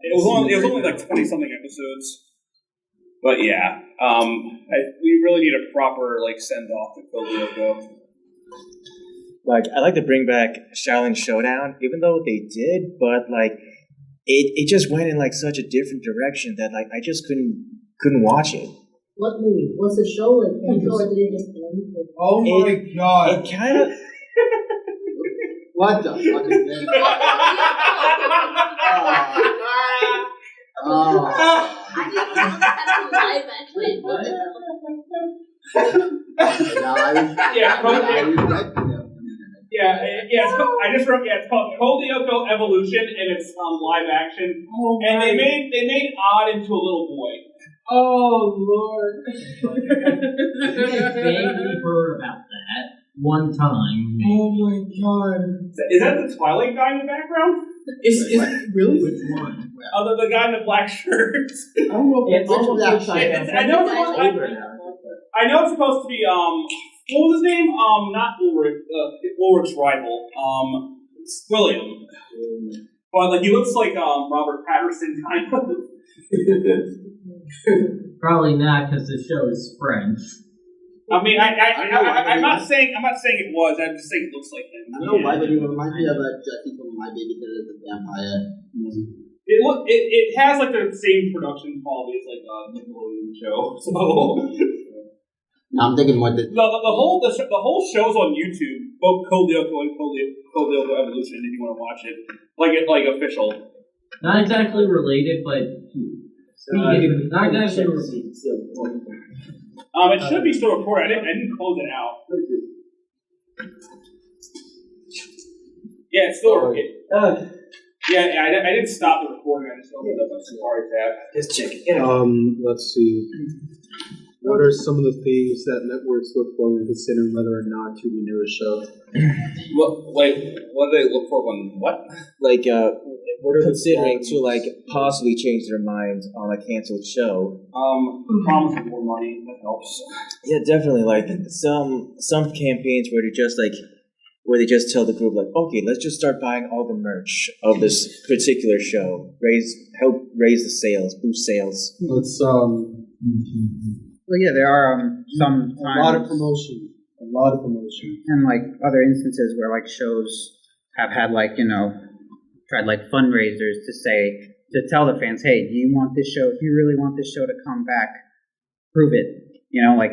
It was only like 20-something episodes. But yeah, we really need a proper send off to Code Lyoko. Like, I'd like to bring back Shaolin Showdown, even though they did, but it just went in like such a different direction that like I just couldn't watch it. What movie? Was the show like ended or did it just end? Oh my god. It kind of. What the fuck is this? I didn't know that had a live actually. What the hell? So I just wrote. Yeah, it's called Code Lyoko Evolution, and it's live action. Oh and they made Odd into a little boy. Oh Lord. I vaguely heard about that one time. Oh my god. Is that the Twilight guy in the background? Is it really? Which one? The guy in the black shirt. I don't know if It's it's almost almost like I know it's supposed to be what was his name? Not Ulrich. Ulrich's rival. William. But like he looks like Robert Patterson kind of. Probably not, because the show is French. I mean, I'm not saying it was. I'm just saying it looks like him. I don't know why, but he reminds me of Jesse from My Babysitter as a Vampire. It has like the same production quality as like a Nickelodeon show. So I'm thinking what the whole show's on YouTube, both Code Lyoko and Code Lyoko Evolution. If you want to watch it, like official. Not exactly related, but not exactly. It should be still recorded. I didn't close it out. Yeah, it's still recording. I didn't stop the recording. I just opened up a Safari tab. Just check it. Let's see. What are some of the things that networks look for when considering whether or not to renew a show? What do they look for when what? Like, we're considering to like possibly change their minds on a canceled show. Promise more money that helps. Yeah, definitely. Like some campaigns where they just tell the group like, okay, let's just start buying all the merch of this particular show. Help raise the sales, boost sales. Let's Well, yeah, there are some a lot of promotion, and like other instances where like shows have had like tried like fundraisers to tell the fans, hey, do you want this show? If you really want this show to come back, prove it. Like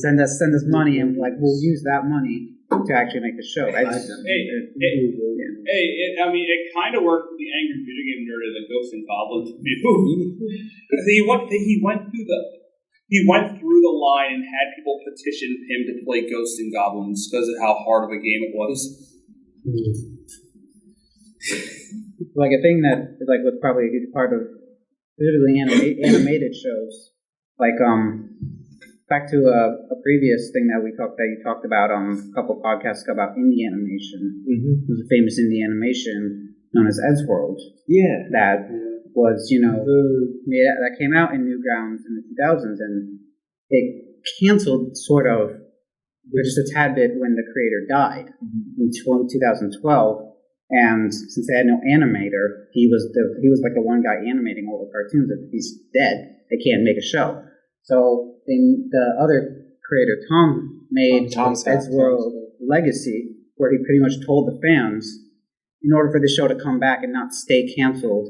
send us money, and like we'll use that money to actually make the show. It kind of worked with the angry video game nerd of the Ghosts and Goblins because he went through the line and had people petition him to play Ghosts and Goblins because of how hard of a game it was. Like a thing that like was probably a huge part of specifically animated shows. Like back to a previous thing that you talked about a couple podcasts ago about indie animation. Mm-hmm. There's a famous indie animation known as Eddsworld. Yeah. That was, that came out in Newgrounds in the 2000s, and it canceled sort of just a tad bit when the creator died in 2012. And since they had no animator, he was like the one guy animating all the cartoons. If he's dead, they can't make a show. So the other creator, Tom, made Eddsworld Legacy, where he pretty much told the fans, in order for the show to come back and not stay canceled,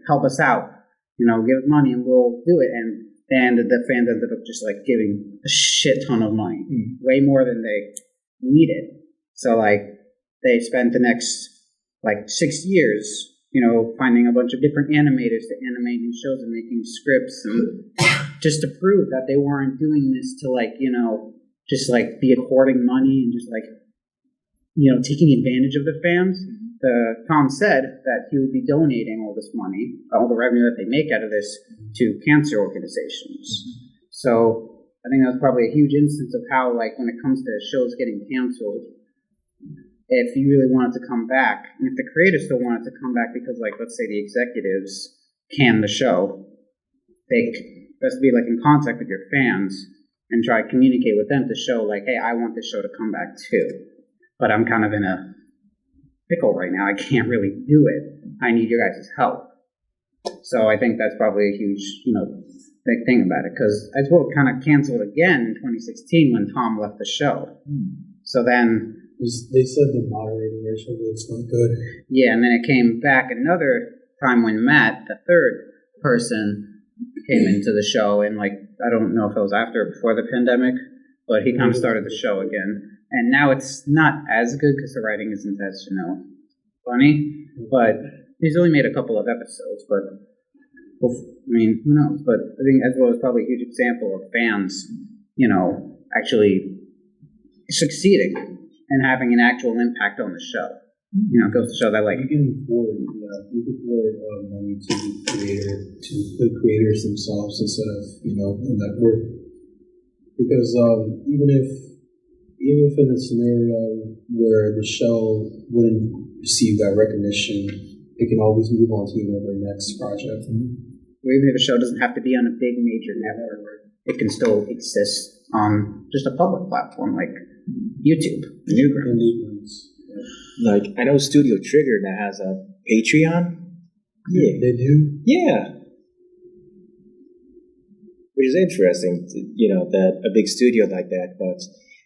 help us out, give us money and we'll do it. And the fans ended up just giving a shit ton of money, way more than they needed. So they spent the next 6 years, finding a bunch of different animators to animate new shows and making scripts, and just to prove that they weren't doing this to just be hoarding money and just taking advantage of the fans. Tom said that he would be donating all this money, all the revenue that they make out of this, to cancer organizations. So I think that's probably a huge instance of how, when it comes to shows getting canceled, if you really wanted to come back, and if the creators still wanted to come back because, let's say the executives canned the show, they best be in contact with your fans and try to communicate with them to show hey, I want this show to come back too, but I'm kind of in a pickle right now. I can't really do it. I need your guys' help. So I think that's probably a huge, big thing about it, because Eddsworld kind of canceled again in 2016 when Tom left the show. So then They said the moderating ratio was not good. Yeah, and then it came back another time when Matt, the third person, came into the show, and like I don't know if it was after or before the pandemic, but he kind of started the show again. And now it's not as good because the writing isn't as funny, but he's only made a couple of episodes. But I mean, who knows? But I think Ezra is probably a huge example of fans, actually succeeding and having an actual impact on the show. It goes to show that like you can afford money to the creators themselves instead of a network, because even if in a scenario where the show wouldn't receive that recognition, it can always move on to their next project. Or even if a show doesn't have to be on a big major network, it can still exist on just a public platform like YouTube, Newgrounds. Like, I know Studio Trigger now has a Patreon. Yeah, they do. Yeah. Which is interesting, that a big studio like that, but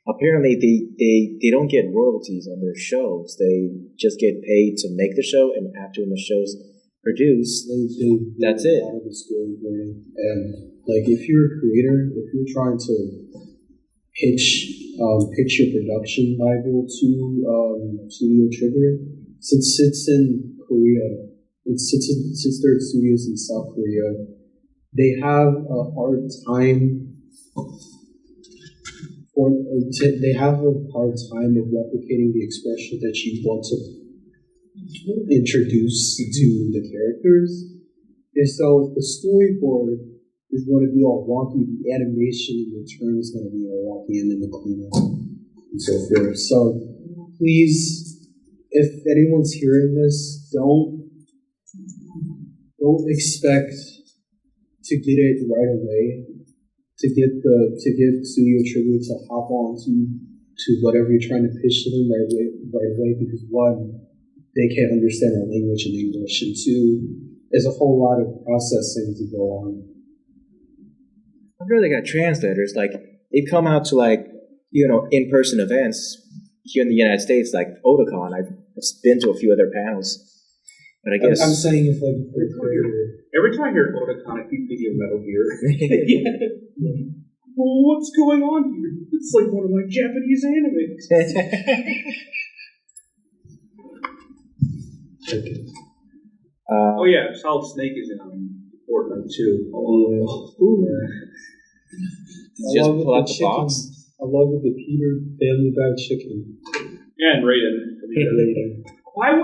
apparently they don't get royalties on their shows. They just get paid to make the show, and after when the show's produced, that's it. And like, if you're a creator, if you're trying to pitch your production Bible to Studio Trigger, since it's in Korea, since their studios in South Korea, they have a hard time. They have a hard time of replicating the expression that you want to introduce to the characters. And so the storyboard is going to be all wonky, the animation in return is going to be all wonky, and then the cleanup and so forth. So please, if anyone's hearing this, don't expect to get it right away. To get Studio Trigger to hop on to whatever you're trying to pitch to them right away, because one, they can't understand our language in English, and two, there's a whole lot of processing to go on. I've heard they got translators, like they come out to in-person events here in the United States, like Otakon. I've been to a few other panels, but I guess I'm saying it's like for a creator. Every time I hear Otakon, I keep thinking of Metal Gear. Well, what's going on here? It's like one of my Japanese animes. Okay. Oh yeah, Solid Snake is in Fortnite too. Oh, just pull out the box. I love the Peter Family Guy chicken. Yeah, and Raiden. Why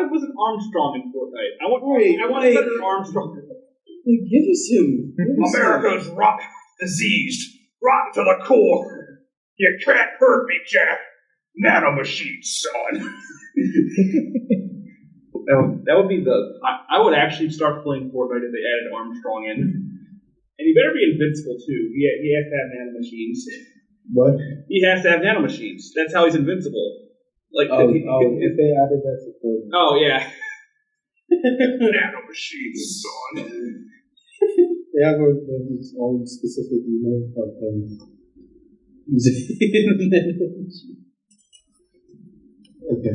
wasn't Armstrong in Fortnite? I want Senator Armstrong. Give us him. America's diseased, rotten to the core. You can't hurt me, Jack. Nanomachine, son. That would be I would actually start playing Fortnite if they added Armstrong in. And he better be invincible too. He has to have nanomachines. What? He has to have nanomachines. That's how he's invincible. Like if they added that to Fortnite. Oh yeah. Nanomachines, son. They have his own specific email of Okay.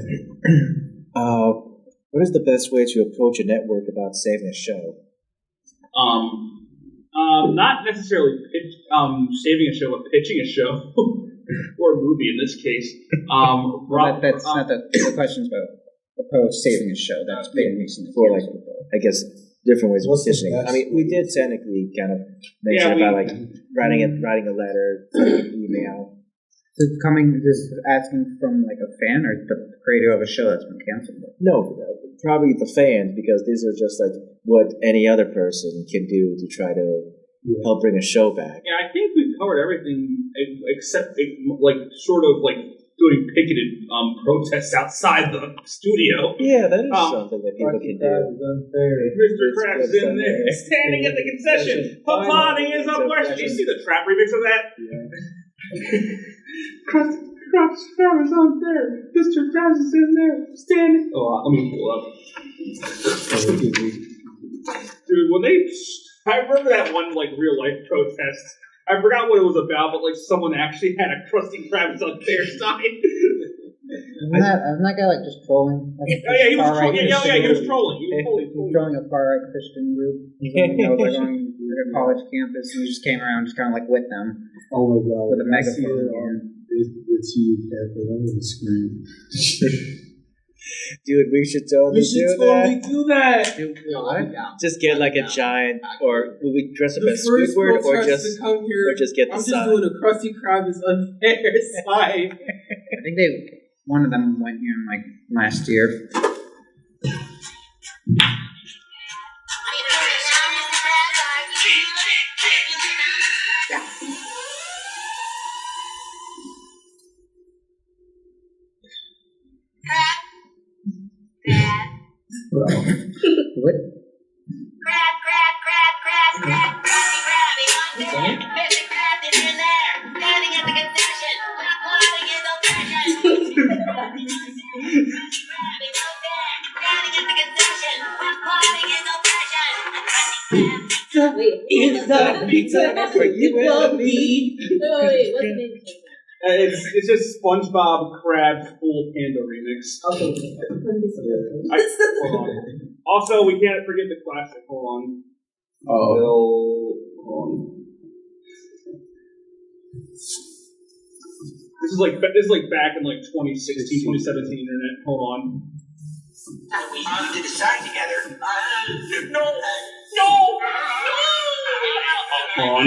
What is the best way to approach a network about saving a show? Not necessarily saving a show, but pitching a show or a movie in this case. That's not the question's about approach saving a show. That's been recently. I guess different ways of pitching. I mean, we did technically kind of mention about writing a letter, email. So just asking from like a fan or the creator of a show that's been canceled? No, probably the fans, because these are just like what any other person can do to try to help bring a show back. Yeah, I think we've covered everything except doing picketed protests outside the studio. Yeah, that is something that people can do. Mr. Krabs in there, standing at the concession, applauding his unworship. Did you see the trap remix of that? Yeah. Krabs is out there. Mr. Krabs is in there, standing. Oh, let me pull up. Dude, I remember that one real life protest. I forgot what it was about, but someone actually had a Krusty Krab on their side. Isn't that guy like just trolling? Like, Oh yeah, he was far-right trolling. Christian He was group? trolling. He was He totally was trolling. trolling a far-right Christian group. That was like on their college campus, and he just came around, just kind of like with them Oh my god. with a When I see megaphone. it on the TU campus, I'm gonna scream. Dude, we should totally We should totally do that. Just get like a giant, or will we dress up The as first Squidward, or protest just to come here. get the I'm just sign? doing a Krusty Krab is unfair sign. I think one of them went here in like last year. What? It's the pizza for you and me. No, wait, what's the name? It's just SpongeBob Crab Full Panda remix. Okay. Hold on. Also, we can't forget the classic. Hold on. Hold on. This is like back in like 2016, 2017 internet. Hold on. We need to decide together. No. Hold on.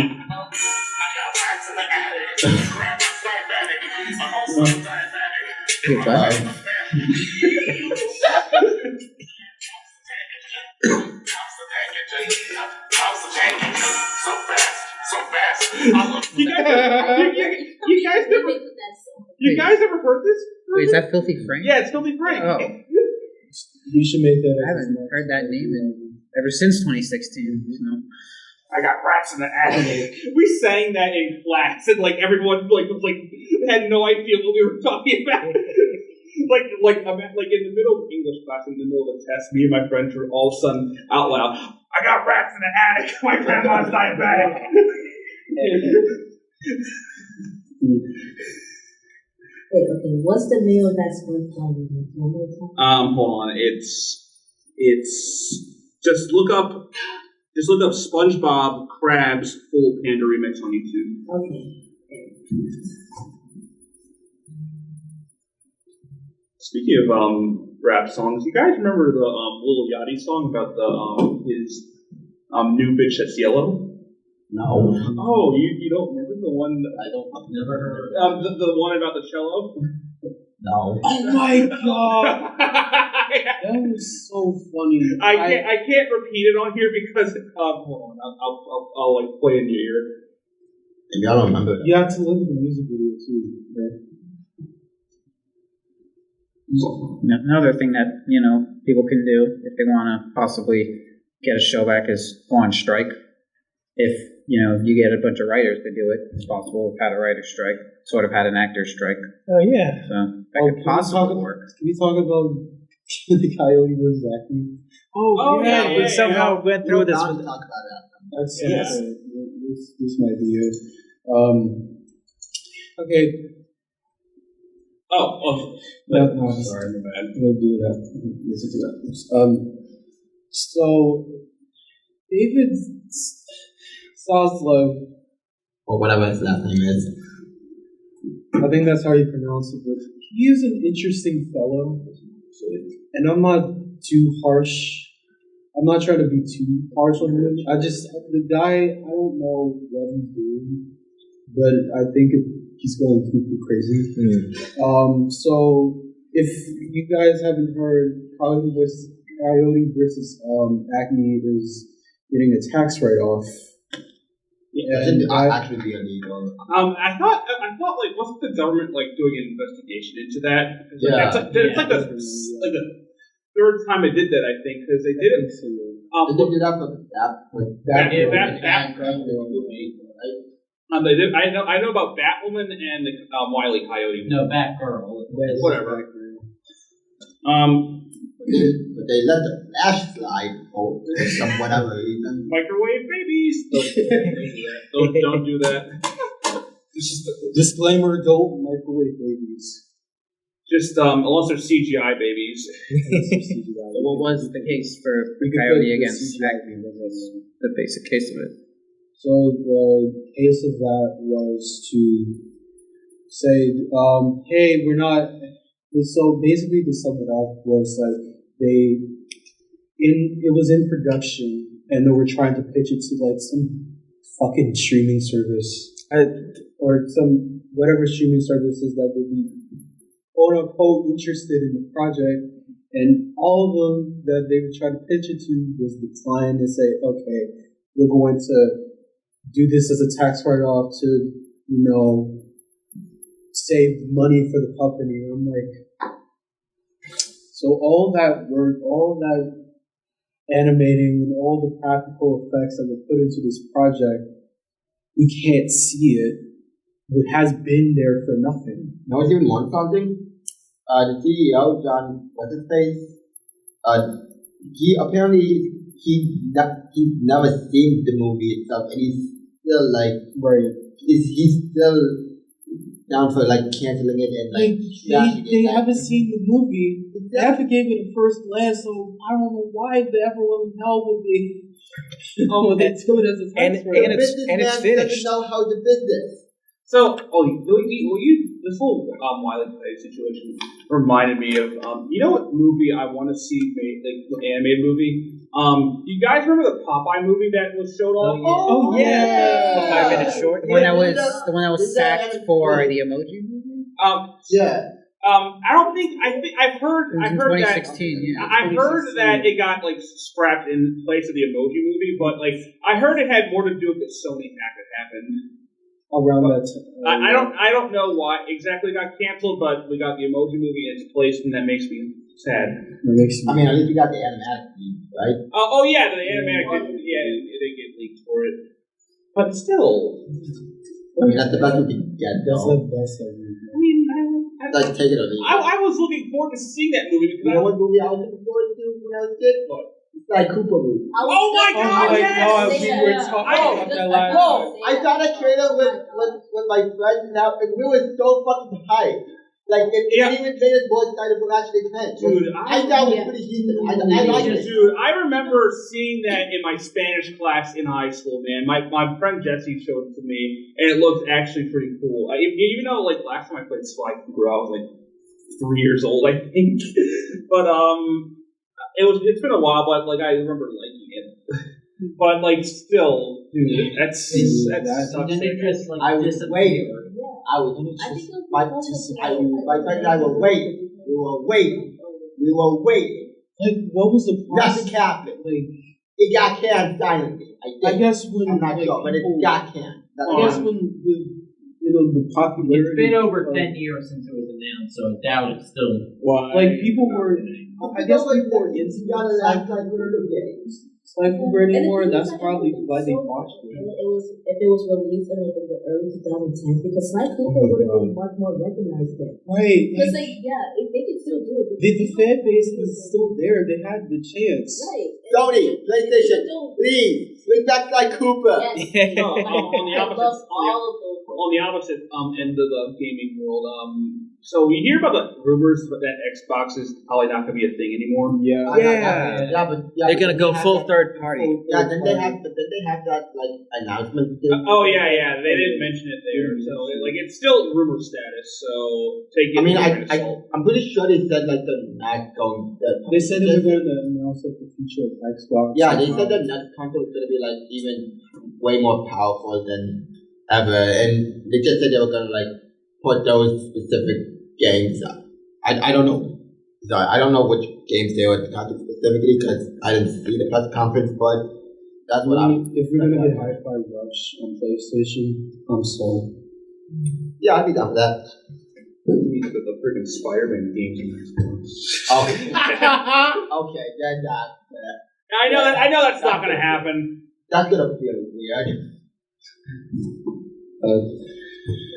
You guys ever heard this? Wait, is that Filthy Frank? Yeah, it's Filthy Frank. Oh. You should make that. I haven't heard that name ever since 2016. So. I got rats in the attic. We sang that in class, and like everyone was had no idea what we were talking about. like in the middle of English class, in the middle of the test, me and my friends were all of a sudden out loud. I got rats in the attic. My grandma's diabetic. Wait, okay, what's the name of that SpongeBob movie? Hold on. It's just look up SpongeBob Krabs Full Panda remix on YouTube. Okay. Speaking of rap songs, you guys remember the Lil Yachty song about the his new bitch that's yellow? No. Oh, you don't remember the one? I've never heard. The one about the cello? No. Oh my god, that was so funny. I can't repeat it on here because hold on, I'll like play in your ear. Maybe I don't remember. You have to look at the music video too, right? Another thing that people can do if they want to possibly get a show back is go on strike. If you get a bunch of writers to do it, it's possible. We've had a writer's strike, sort of had an actor's strike. Oh yeah. So that could possibly work. Can we talk about the Coyote versus Acme? Oh yeah. We somehow went through this. Talk about it. That's Yes. This might be it. Okay. Oh. No, sorry, my bad. We'll do that. Listen to that first. So David Zaslav, Or whatever his last name is. I think that's how you pronounce it, but he is an interesting fellow. And I'm not too harsh. I'm not trying to be too harsh on him. The guy, I don't know what he's doing, but I think he's going cuckoo crazy. So if you guys haven't heard, Coyote versus Acme is getting a tax write-off. It should actually be illegal. I thought like wasn't the government like doing an investigation into that? Yeah. It's like the third time I did that, I think, because they did it. They did that for They did. I know about Batwoman and the Wile E. Coyote. No, Batgirl. Whatever. But they let the ash slide for some whatever reason. Microwave babies. Don't do that. Disclaimer: don't microwave babies. Just unless they're CGI babies. What was the case for Coyote against Acme? What was the basic case of it? So the case of that was to say, hey, we're not. So basically, to sum it up, was like it was in production, and they were trying to pitch it to like some fucking streaming service, or some whatever streaming services that would be quote unquote interested in the project. And all of them that they would try to pitch it to was decline and say, okay, we're going to do this as a tax write-off to, save money for the company. And I'm like, so all that work, all that animating and all the practical effects that were put into this project, we can't see it. It has been there for nothing. Now, I even want something. The CEO, John, what's his face? He apparently he never seen the movie itself, and he's still like, right? He's still down for like canceling it and like. They haven't seen the movie. They haven't gave it a first glance, so I don't know why everyone in hell would be. Would they do it as a and it's finished. Doesn't know how to business. So, this whole Wily Play situation reminded me of, what movie I want to see made, like, the animated movie? You guys remember the Popeye movie that was showed off? Oh, yeah. The 5-minute short. The one that was sacked for the Emoji movie? Yeah. I've heard it was in 2016, yeah. I've heard that it got like scrapped in place of the Emoji movie, but like I heard it had more to do with the Sony hack that happened around that time. I don't know why exactly it got canceled, but we got the Emoji movie in its place, and that makes me sad. At least we got the animatic feed, right? The animatic didn't get leaked for it, but still. That's the best we can get. That's the best I like, take it or leave it. I was looking forward to seeing that movie. You know what movie I was looking forward to when I was a kid? What? It's like Cooper movie. Oh my God! God, we were talking about that last time. I saw that trailer with my friends and we were so fucking hyped. Like, it even made us more excited for actually playing. Dude, I thought it was pretty decent. I liked it. Dude, I remember seeing that in my Spanish class in high school, man. My friend Jesse showed it to me, and it looked actually pretty cool. Even though, like, last time I played Sly Cooper, I was, like, 3 years old, I think. But, it's been a while, but, like, I remember liking it. But, like, still, dude, that's such interest, like, I was waiting. I will wait. We will wait. Like, what was the process? Nothing happened. It got canned silently. I guess when I'm not sure, but it got canned. I guess when the popularity. It's been over 10 years since it was announced, so I doubt it's still. Like people were. I guess people were into games. Sly Cooper anymore, and that's probably why they watched it. If it was released in the early 2010s, because Sly Cooper would have been much more recognized then. Right. Because if they could still do it. The fan base was still there. They had the chance. Right. Sony, PlayStation, please bring back Sly Cooper. Yes. No, on the opposite end of the gaming world, so we hear about the rumors that Xbox is probably not going to be a thing anymore. They're gonna go full third party. Yeah, then they have that like announcement thing. They didn't mention it there, so it's still rumor status. So take it. I'm pretty sure they said like they're not going. They said they were going to announce like the future of Xbox. Yeah, they said that next console is going to be like even way more powerful than ever, and they just said they were going to like put those specific games up. I don't know. Sorry, I don't know which games they were talking specifically because I didn't see the press conference, but that's what if we're going to get Hi-Fi Rush on PlayStation, I'm sold. Yeah, I'd be down for that. The freaking Spider-Man games in Xbox. Okay. Okay, then that. I know that's not going to happen. That's going to feel weird.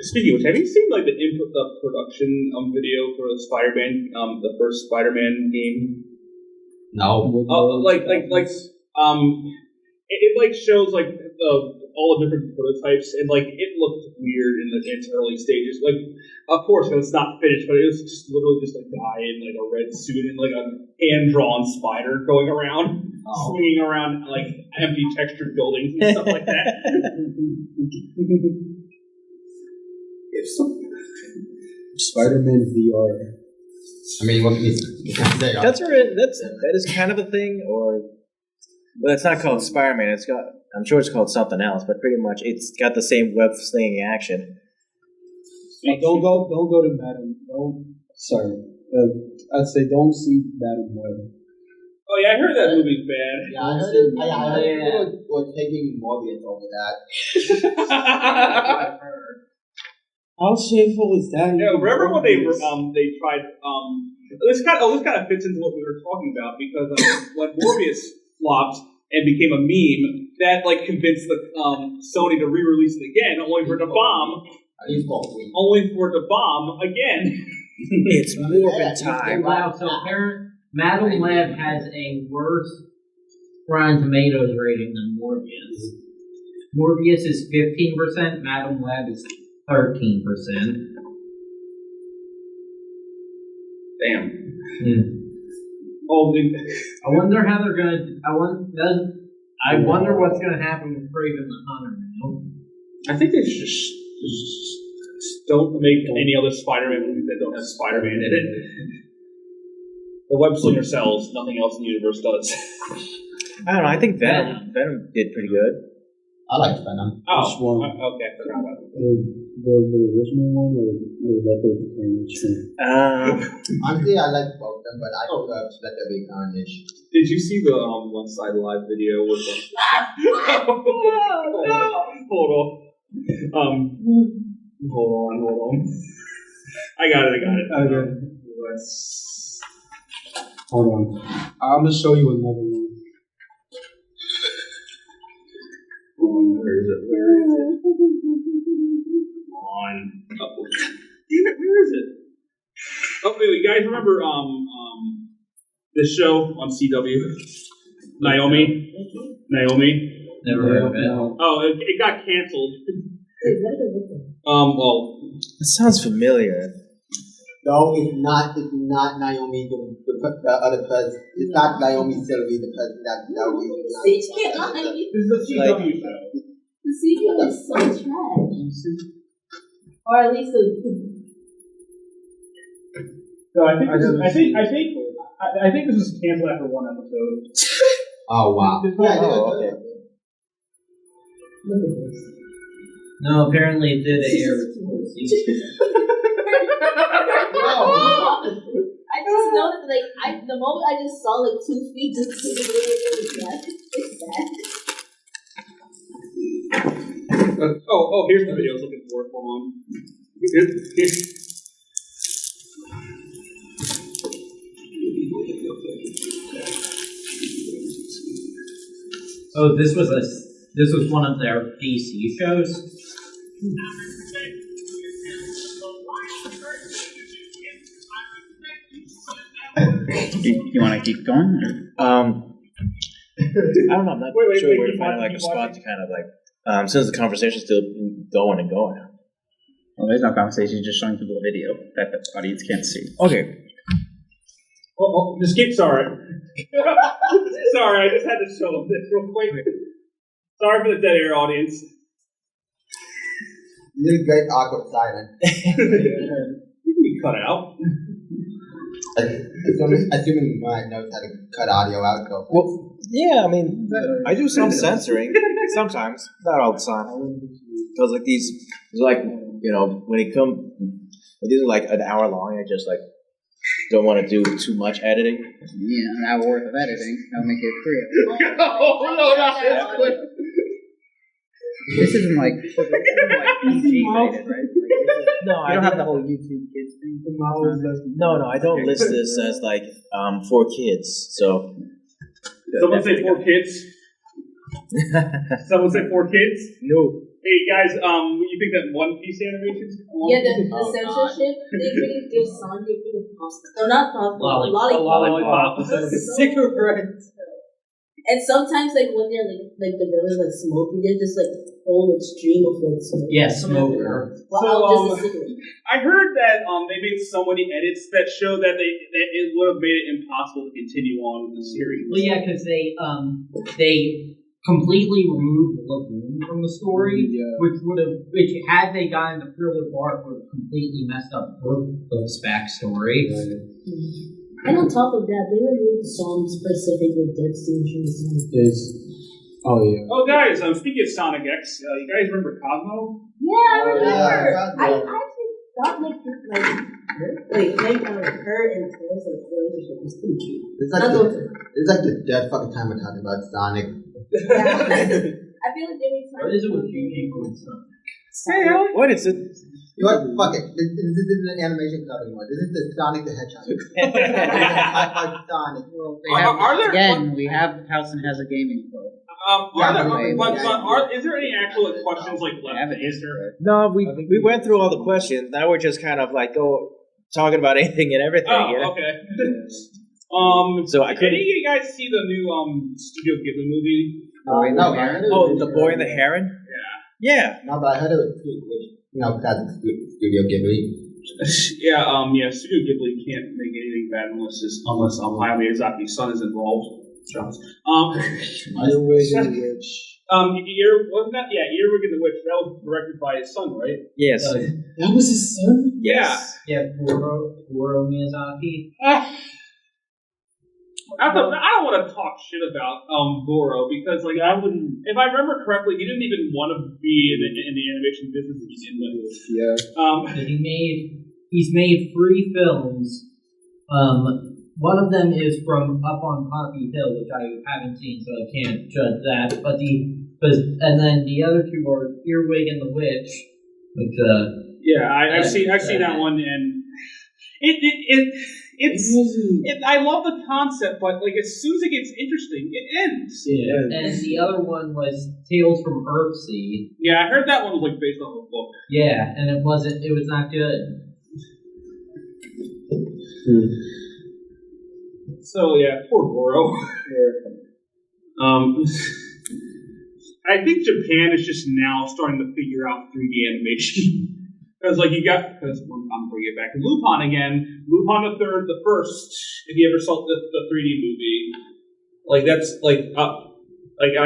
Speaking of which, have you seen like the production video for the Spider-Man, the first Spider-Man game? No. it like shows like all the different prototypes, and like it looked weird in its early stages. Like, of course, it's not finished, but it was just literally just a guy in like a red suit and like a hand-drawn spider going around, swinging around like empty textured buildings and stuff like that. Spider-Man VR. I mean, what can you say? That is kind of a thing, but it's not called Spider-Man. I'm sure it's called something else, but pretty much it's got the same web slinging action. Don't go to Madam. I'd say don't see Madam Web. Oh yeah, I heard that movie's bad. Yeah, I heard it. I heard people were taking Morbius over that. How shameful is that? Yeah, remember when they tried this kind of fits into what we were talking about, because when Morbius flopped and became a meme, that like convinced the Sony to re-release it again, only for it to bomb. Only for it to bomb again. It's Morbin time. Wow, so Madam Web has a worse Rotten Tomatoes rating than Morbius. Morbius is 15%, Madam Web is 13%. Damn. Oh, I wonder how they're gonna. I wonder what's gonna happen with Craven the Hunter now. I think they should just don't make any other Spider-Man movies that don't have Spider-Man in it. The web slinger sells. Nothing else in the universe does. I don't know. I think Venom did pretty good. I like Venom. Oh, Which one? Okay, I forgot about it. The original one or the Leopard Carnage? Honestly, I like both of them, but I prefer Leopard Carnage. Did you see the One Side Live video with the... Hold on. Hold on. I got it. Okay. Hold on. I'm gonna show you another one. Where is it? Come on. Oh, damn it, where is it? Oh, wait, you guys remember this show on CW? Naomi? Never heard of it. Oh, it got canceled. It sounds familiar. No, it's not Naomi, the other person. It's not Naomi Sylvie, the person that we. This is a CW show. The CW is so trash. Or at least No, I think this was canceled after one episode. Oh wow! Okay. look at this. No, apparently it did air. I just noticed, the moment I just saw 2 feet just sitting there, it's sad. Oh, here's the video I was looking for. Hold on. Here. Oh, this was one of their DC shows. You want to keep going? I don't know. I'm not sure where to find a spot to kind of since the conversation's still going and going. Well, there's no conversation. You're just showing people a video that the audience can't see. Okay. Just keep sorry. Sorry, I just had to show this real quick. Sorry for the dead air audience. Little great awkward silence. You can be cut out. Assuming Ryan knows how to cut audio out. So. Well, yeah, I mean, I do some censoring sometimes, not all the time. Because these, when these are an hour long, I just don't want to do too much editing. Yeah, an hour worth of editing. That'll make it 3 hours. No, not this quick. This isn't PG rated, right? No, you don't have the whole YouTube Kids thing. No, I don't list this as for kids. So someone say 4 kids. Someone say 4 kids. No. Hey guys, you think that One Piece animation's Yeah, the censorship, they really give Sanji a pasta. No, not pasta. Lollipop. Cigarettes. And sometimes, like when they're like the villains like smoking, they just like whole stream of like smoke. Yeah, smoker. Well, just a cigarette. I heard that they made so many edits that show that it would have made it impossible to continue on with the series. Well, yeah, because they completely removed Lagoon from the story, which had they gotten the further part would have completely messed up Brooke's backstory. And on top of that, they removed some specific with death scenes from the song. Oh yeah. Oh guys, speaking of Sonic X, you guys remember Cosmo? Yeah, I remember. Yeah, I actually thought like her and Tails like relationship was pretty cute. It's like the dead fucking time we're talking about Sonic. Yeah. I feel like every time. What is it with you people and stuff? Hey, what is it? You know what? Fuck it. This isn't an animation club anymore. This is the Sonic the Hedgehog. Sonic. We have Housen has a gaming club. Is there any actual questions like left to answer? No, we went through all the questions. Now we're just kind of like talking about anything and everything. Oh, okay. So I couldn't. Did any of you guys see the new Studio Ghibli movie? The Boy and the Heron. Yeah. No, but I heard it was pretty good. Because it's Studio Ghibli. Yeah, Studio Ghibli can't make anything bad unless Hayao Miyazaki's son is involved. Earwig and the Witch. Earwig and the Witch. That was directed by his son, right? Yes. That was his son? Yes. Yeah, Goro Miyazaki. I don't want to talk shit about Goro because, like, I wouldn't. If I remember correctly, he didn't even want to be in the animation business to begin with. Yeah. He's made 3 films. One of them is from Up on Poppy Hill, which I haven't seen, so I can't judge that. And then the other 2 are Earwig and the Witch, which I've seen that one, and I love the concept, but like as soon as it gets interesting, it ends. Yeah. And the other one was Tales from Earthsea. Yeah, I heard that one was like based off a book. Yeah, and it was not good. So yeah, poor Goro. I think Japan is just now starting to figure out 3D animation. Because I'm bringing it back to Lupin again. Lupin the first. If you ever saw the 3D movie, like that's like have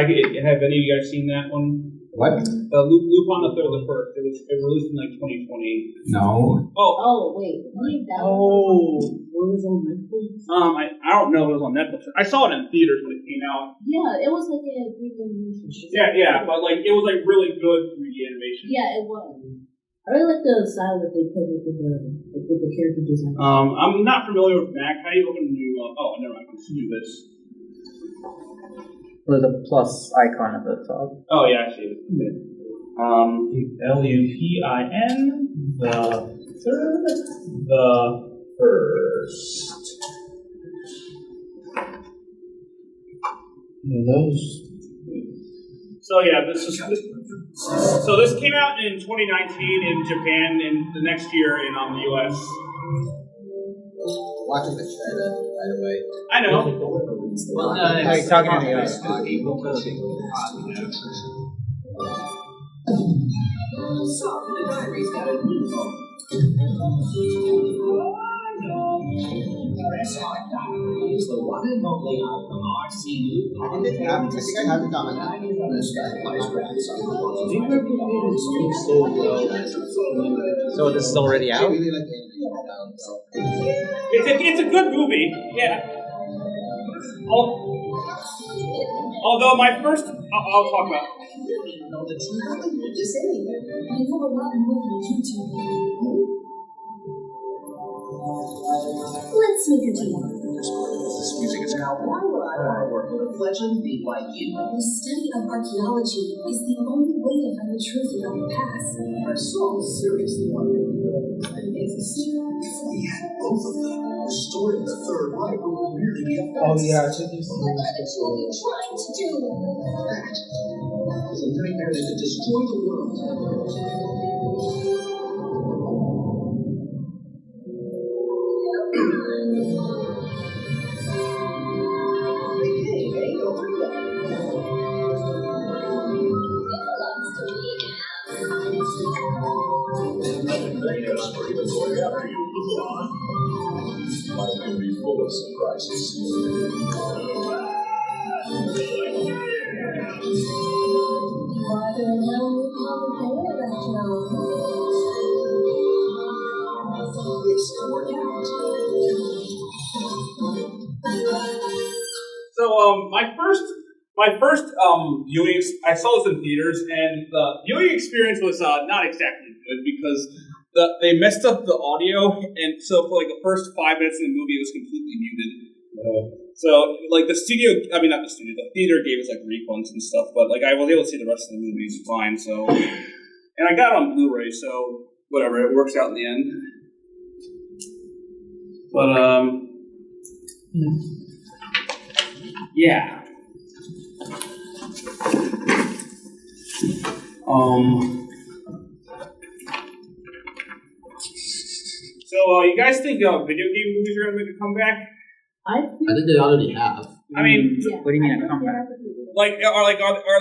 any of you guys seen that one? What? Lupin the first. It was released in like 2020. No. Oh wait. What was on Netflix? I don't know if it was on Netflix. I saw it in theaters when it came out. Yeah, it was like a 3D animation. Yeah, but like it was like really good 3D animation. Yeah, it was. I really like the style that they put with the character design. I'm not familiar with Mac. How do you open a new? Never mind. Let's do this. There's a plus icon at the top. Oh yeah, I see it. Okay. Lupin, the first. Yeah, those. So yeah, this came out in 2019 in Japan, and the next year in the US. Watching the trailer right away. I know. You're talking to the Sorry, the diary's got a new phone. Sonic Diary is the one and only Artsy I think I have it on my So this is already I out? really like animation. It's a good movie. Yeah. Although my first, I'll talk about. There's nothing more to say. I know a lot more than you two. Let's make a deal. This music is cowboy. Why would I work with a fledgling beat like you? The study of archaeology is the only way to find the truth about the past. I so seriously want to it's a secret. If we had both of them, the story of the Third Reich would really be a Oh yeah, I should do What are you trying to do? That is a nightmare that could destroy the world. Hey, don't do that. Wherever you belong. Life can be full of surprises. This can work out. So, my first viewing, I saw this in theaters, and the viewing experience was not exactly good because they messed up the audio, and so for like the first 5 minutes of the movie, it was completely muted. So, like the theater gave us like refunds and stuff, but like I was able to see the rest of the movies fine. So, and I got it on Blu-ray, so whatever, it works out in the end. But yeah. So, you guys think video game movies are gonna make a comeback? I think they already have. I mean, What do you mean a comeback? like, are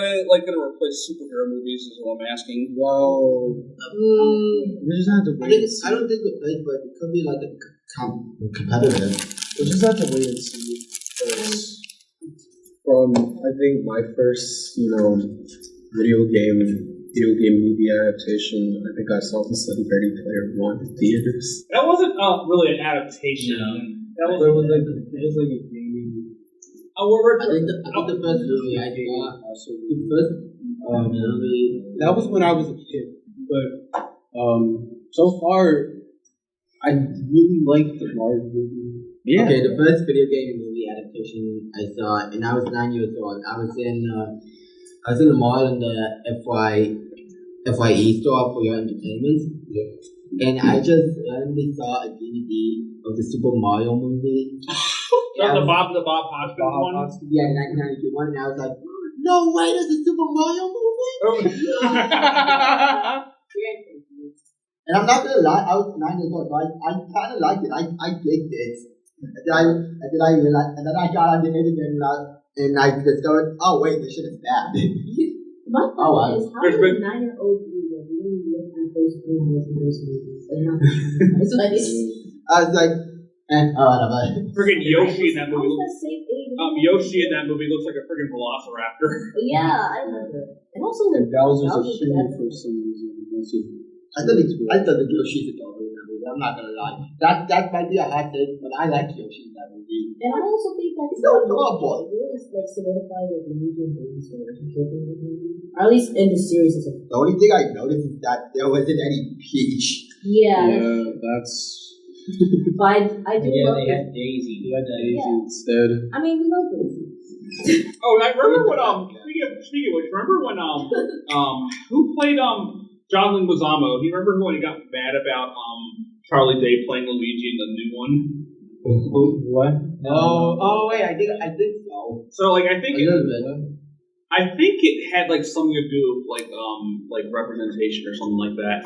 they like gonna replace superhero movies? Is what I'm asking. Well, we just have to wait. I don't think it plays, but it could be like a competitive. We just have to wait and see. Because from I think my first, video game movie adaptation, I think I saw this in Ready Player One in theaters. That wasn't really an adaptation. It was like a gaming. I think the first movie I saw, That was when I was a kid, but so far I really liked the Mario movie. Yeah. Okay, the first video game movie adaptation I saw, and I was 9 years old. I was in the mall in the FYE store for your entertainment. Yeah. And I just randomly saw a DVD of the Super Mario movie. The Bob Hoskins one? Yeah, 1992 one, and I was like, no way, there's a Super Mario movie? And I'm not gonna lie, I was 9 years old, so I kind of liked it. I digged it. And then I realized, and then I got on the internet and I discovered, oh wait, this shit is bad. My question is, how does a 9-year-old really look at those movies and those movies? I was like, whatever. Friggin' Yoshi in that How movie. is that safe age? Yoshi in that movie looks like a friggin' velociraptor. Yeah, I remember. And also the Bowser's a human for some reason. I thought the Yoshi's adorable in that movie. I'm not gonna lie. That might be a hot take, but I like Yoshi in that movie. And I also think that It's so adorable. it really like solidified the Luigi and Baby's relationship in the movie. Or at least in the series as a The only thing I noticed is that there wasn't any Peach. Yeah, That's. but I do love they it. had Daisy. They had Daisy instead. I mean, we love Daisy. Oh, I remember when speaking of which, remember when who played John Leguizamo? Do you remember when he got mad about Charlie Day playing Luigi in the new one? What? Oh wait, I think so. So like I think A little bit. it had like something to do with like representation or something like that.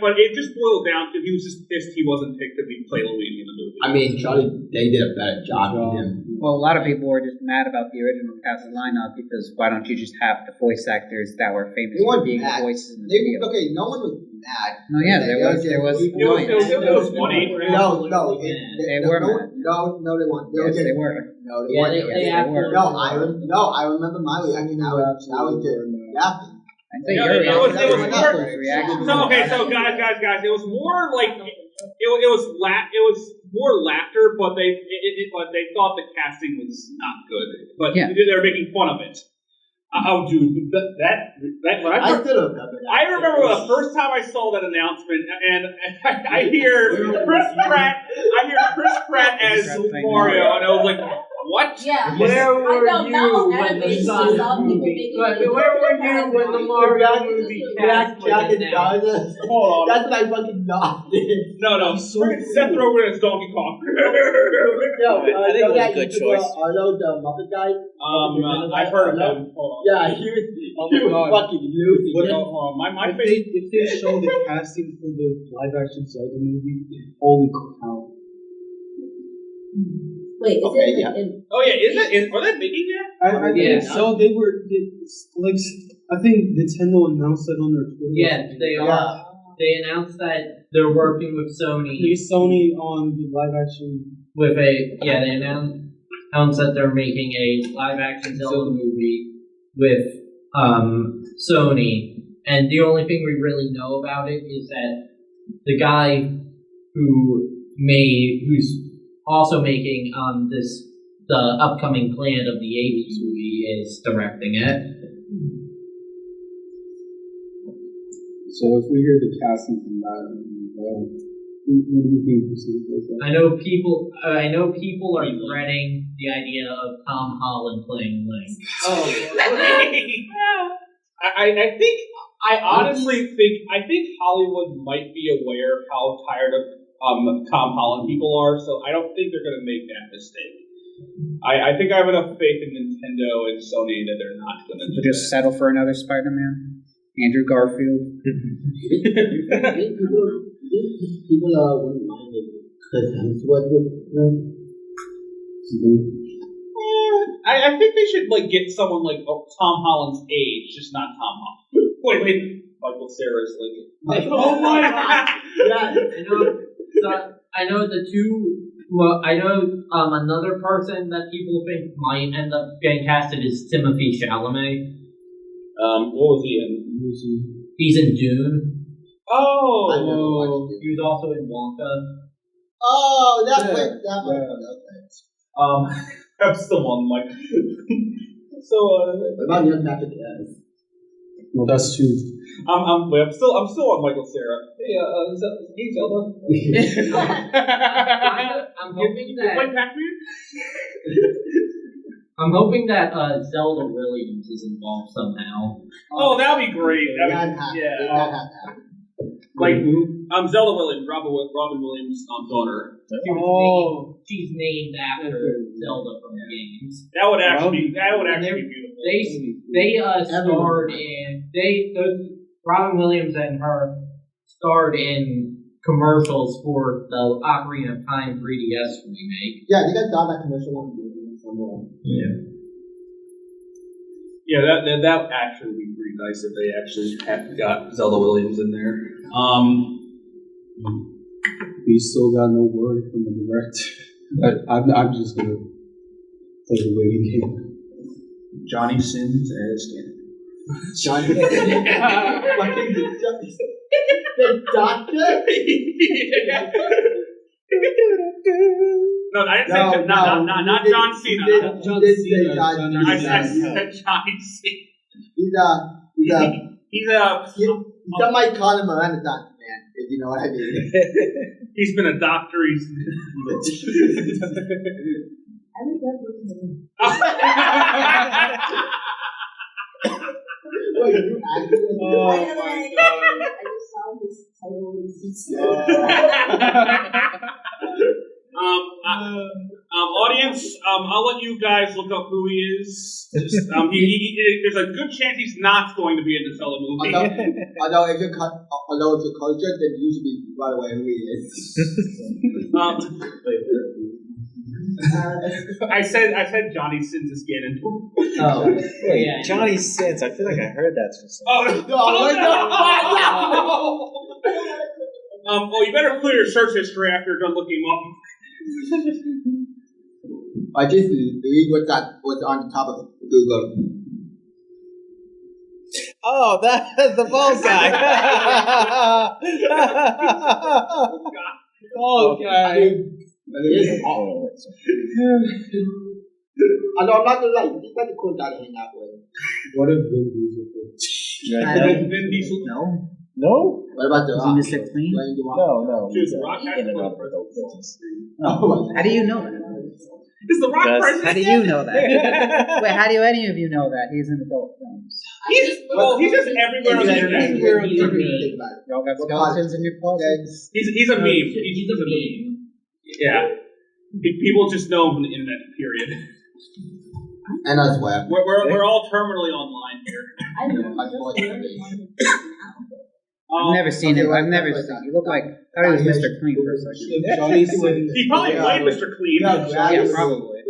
But it just boiled down to he was just pissed he wasn't picked to play Luigi in the movie. I mean, Charlie, they did a better job than him. Well, a lot of people were just mad about the original cast lineup because why don't you just have the voice actors that were famous They for weren't being the mad. voices in the video? Okay, no one was mad. No, yeah, there was It was funny. No, They were mad. No, they weren't. Yes, they were. No, they Yeah, weren't. they were. I remember my reaction. I was just laughing. I think Yeah, your it was reaction more- was reaction. So guys, it was more like it was more laughter, but they thought the casting was not good, but Yeah. they were making fun of it. Oh, dude, that when I still remember that. I remember the first time I saw that announcement, and I hear Chris Pratt as Mario, and I was like, what? Yeah. Where were I you know when animation the is all people movie? making But it. where were you when the Mario movie Black cast Jack was and announced? Dinosaurs. Hold on. That's what I fucking laughed at. No. Seth Rogen as Donkey Kong. I think it was a good choice. Arnold, the Muppet guy. I've heard of him. Hold on. Yeah, he was fucking losing it. Hold on. My If face. they show the casting for the live action Zelda movie, holy cow. Wait, is Okay, it yeah. like in Oh yeah, are they making that? I think so. They were like I think Nintendo announced it on their Twitter. Yeah, they are. They announced that they're working with Sony. Sony on the live action. They announced that they're making a live action Zelda movie with Sony, and the only thing we really know about it is that the guy who's also making the upcoming Planet of the Apes movie is directing it. So if we hear the casting from that, what do you think? I know people are dreading the idea of Tom Holland playing Link. Oh, I honestly think Hollywood might be aware of how tired of Tom Holland people are, so I don't think they're going to make that mistake. I think I have enough faith in Nintendo and Sony that they're not going to just settle for another Spider-Man. Andrew Garfield. People wouldn't mind it because Hemsworth would. I think they should get someone like Tom Holland's age, just not Tom Holland. Wait, Michael Cera's like. Oh my God! Yeah, I know the two. Well, I know another person that people think might end up getting casted is Timothée Chalamet. What was he in? He's in Dune. Oh, he was also in Wonka. Oh, that's I'm still on Mike. So, what about Neil Patrick Harris? Well, that's true. I'm still on Michael Cera. Hey, Zelda. I'm hoping that. I'm hoping that Zelda Williams is involved somehow. Oh, that'd be great. Zelda Williams, Robin Williams' daughter. She's named after Zelda from the games. That would actually be beautiful. They starred in Robin Williams and her starred in commercials for the Ocarina of Time 3DS remake. Yeah, you guys saw that commercial on somewhere. Yeah, that actually would be pretty nice if they actually had got Zelda Williams in there. We still got no word from the director. I'm just gonna play the waiting game. Johnny Sins as Ganon. Johnny the doctor? No, I didn't say not John Cena. I said Johnny Cena. He's a might call him a Renaissance man, if you know what I mean. He's been a doctor. Wait, you actually? Oh my God. I just saw his title. Audience, I'll let you guys look up who he is. Just, there's a good chance he's not going to be in the Zelda movie. Although if you're cultured, then you should be right away who he is. I said Johnny Sins is Ganon. Oh, wait, yeah. Johnny Sins. I feel like I heard that from someone. Well, you better clear your search history after you're done looking him up. I just read what's on the top of Google. Oh, that's the bullseye. Okay. Although I'm not gonna lie, he's like a cool guy to hang out with. What if Vin Diesel? Vin Diesel? No? What about the Rock? Is he clean? No. Dude, the Rock has in to and go of business. How do you know that? Is the Rock president? How do you know that? Wait, how do any of you know that he's in adult films? He's just everywhere on the internet. Y'all got skeletons in your closets? He's a meme. He's a meme. Yeah. People just know him from the internet, period. And as well. We're all terminally online here. I've never seen him. I've never seen him. You look like, I thought he was Mr. Clean for a second. He probably played Mr. Clean. Yeah, probably.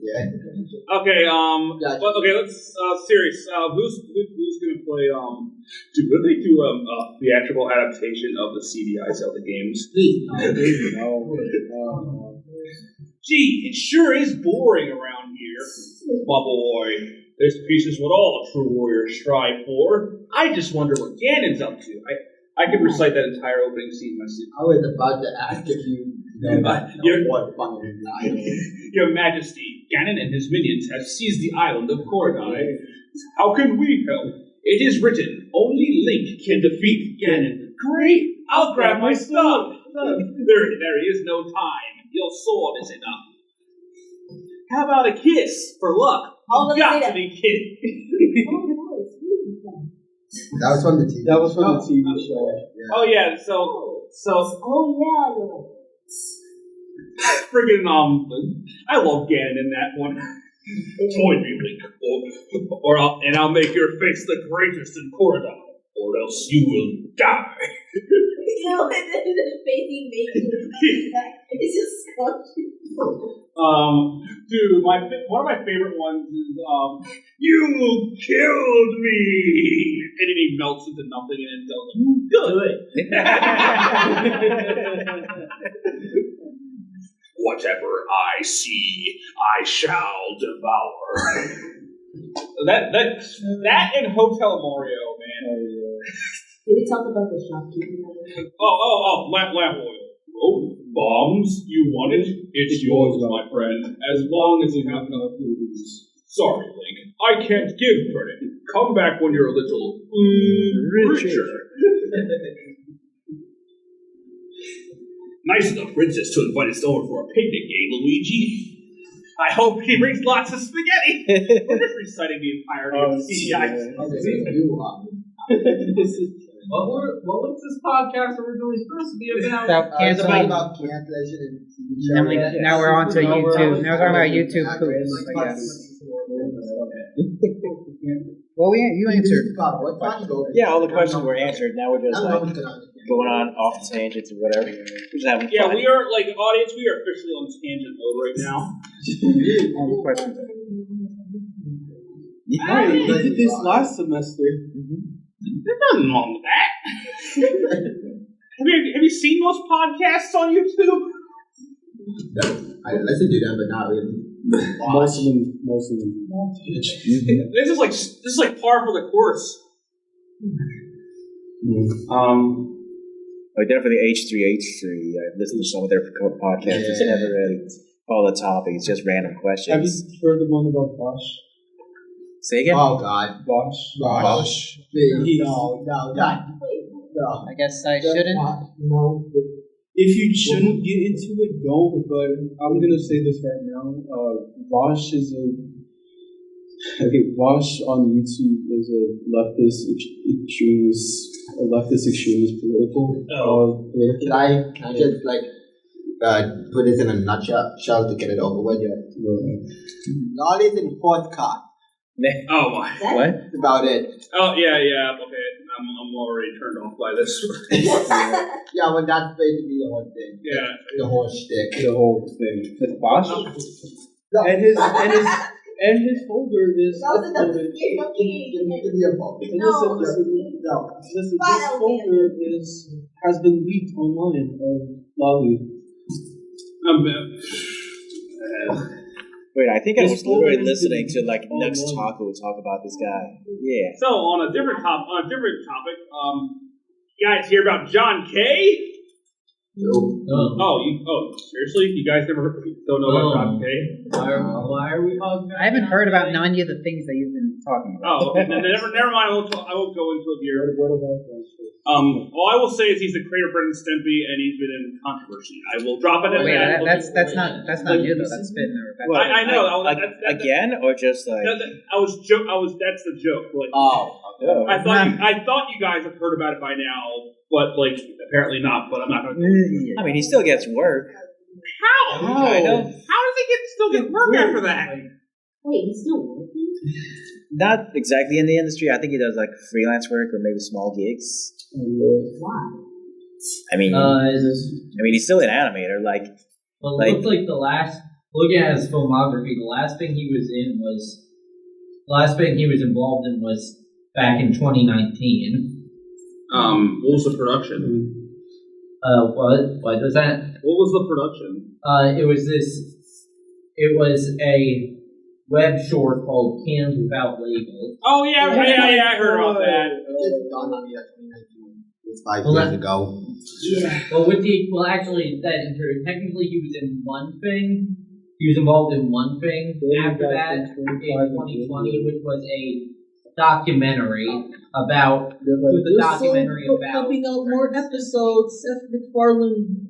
Yeah. Okay, Gotcha. but okay, let's serious. Who's gonna play? Would they do a theatrical adaptation of the CDI Zelda games? Gee, it sure is boring around here, my boy. This piece is what all true warriors strive for. I just wonder what Ganon's up to. I could recite that entire opening scene myself. I was about to ask if you know what fucking line. Your Majesty, Ganon and his minions have seized the island of Korodai. How can we help? It is written, only Link can defeat Ganon. Great! I'll grab my stuff! There is no time. Your sword is enough. How about a kiss for luck? You got to be kidding. That was from the TV. That was from the TV show. Yeah. Oh yeah, so friggin' I love Ganon in that one. Join me, Link, and I'll make your face the greatest in Korodai, or else you will die. You know, and then the face he made, it's just scrunchy. Dude, one of my favorite ones is you killed me, and then he melts into nothing, and it's like, good. Whatever I see, I shall devour. that and Hotel Mario, man. Did we talk about the shopkeeping? Lamp oil. Oh, bombs you wanted? It's yours, my friend, as long as you have enough rubies. Sorry, Link, I can't give credit. Come back when you're a little richer. Nice of the princess to invite us over for a picnic, eh, Luigi? I hope he brings lots of spaghetti. We're just reciting the entirety of the CGI. What was this podcast originally supposed to be about? It's about cancellation and TV show. Now we're on to YouTube. Now we're talking about YouTube poops, I guess. Well, you answered. Yeah, all the questions were answered. Now we're just like going on off tangents or whatever. We're just having fun. Yeah, we are, like, audience, we are officially on tangent mode right now. All the questions. Right, we did this last semester. There's nothing wrong with that. Have you seen most podcasts on YouTube? I listen to them, but not really. Most of them. This is like par for the course. Like definitely H3H3. I've listened to some of their podcasts. It's never really follow the topic. It's just random questions. Have you heard the one about Bosch? Say again? Oh God, Bosch. No. I guess I shouldn't. No, but if you shouldn't get into it, don't. But I'm gonna say this right now. Bosch is Bosch on YouTube is a leftist extremist political. Can I just put this in a nutshell to get it over with? Lollies in fourth car. Oh my. What? That's about it. Oh yeah. Okay, I'm already turned off by this. Yeah, well, that's basically the whole thing. Yeah. The whole shtick. The whole thing. With Bosch. No. And his folder is uploaded. Give me a phone. Listen, this folder has been leaked online of Lolly. Wait, I think I was literally listening to like Nux Taco talk about this guy. Yeah. So on a different topic, you guys hear about John Kay? Seriously? You guys don't know about John Kay? Why are we talking about I haven't heard about none of the things that you've been talking about. Oh, okay. Never mind. I won't go into it here. What about that? All I will say is he's the creator of Ren and Stimpy, and he's been in controversy. I will drop it in there. That's not new though. That's been repetitive. Well, I know. Again, or just like? That's the joke. Like, I thought you guys have heard about it by now, but like apparently not. But I'm not going to. I mean, he still gets work. How? Kind of. How does he still get work after that? Wait, he's still working? Not exactly in the industry. I think he does like freelance work or maybe small gigs. Why? I mean, he's still an animator. Well, it looks like the last looking at his filmography, the last thing he was involved in was back in 2019. What was the production? What was that? What was the production? It was a web short called Cans Without Labels. Oh yeah, I heard about that. It's done on the 2019. It's 5 Well, years ago. Actually, technically he was in one thing. He was involved in one thing after that in 2020, which was a documentary about. Pumping out more episodes. Seth MacFarlane.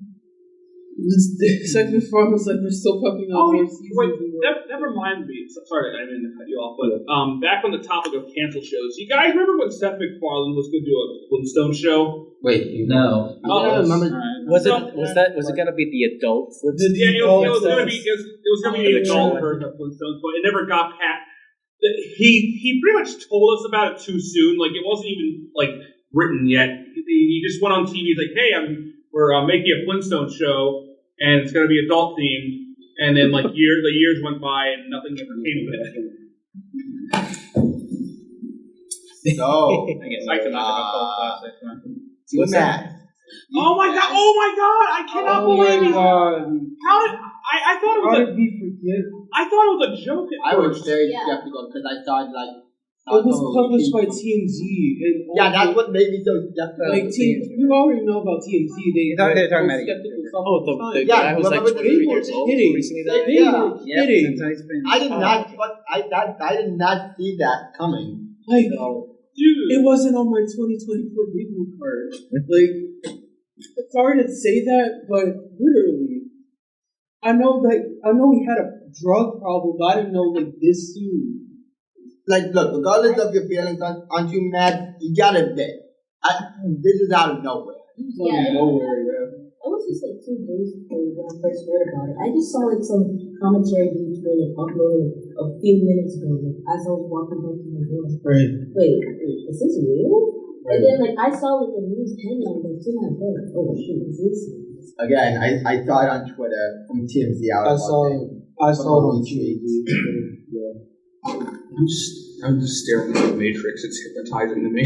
Seth MacFarlane was like, we're still pumping out more seasons. Wait, never mind me. Sorry, I didn't cut you off. But back on the topic of cancel shows, you guys remember when Seth MacFarlane was going to do a Flintstone show? Wait, No. I remember. Was it gonna be the adult? Yeah, it was gonna be the adult version of Flintstones, but it never got past. He pretty much told us about it too soon. Like it wasn't even like written yet. He just went on TV. He's like, "Hey, we're making a Flintstone show, and it's gonna be adult themed." And then like the years went by, and nothing ever came of it. So, I guess I can talk about cult classics. what's that? Oh my god! I cannot believe it. How did I thought it was How did we forget? I thought it was a joke at I was first. very skeptical because I thought like. It was published by TMZ. And Yeah, that's what made me so skeptical. Like you already know about TMZ. They're talking about the Yeah, guy was like remember 23 they years were old kidding. recently. They were kidding. I did not. I did not see that coming. Like, Dude. it wasn't on my 2024 bingo card. Like, it's hard to say that, but literally, I know he had a drug problem, but I didn't know like this soon. Like, look, regardless of your feelings on you, Matt, you gotta admit, this is out of nowhere. It was out of nowhere, yeah. I was just like 2 days ago when I first heard about it. I just saw like some commentary being like uploaded a few minutes ago, like, as I was walking back to my room. Right. Wait, is this real? And then like I saw like the news headline like to my head, like, oh shoot, is this? Again, I saw it on Twitter from TMZ. I saw it on TV. I'm just staring at the Matrix. It's hypnotizing to me.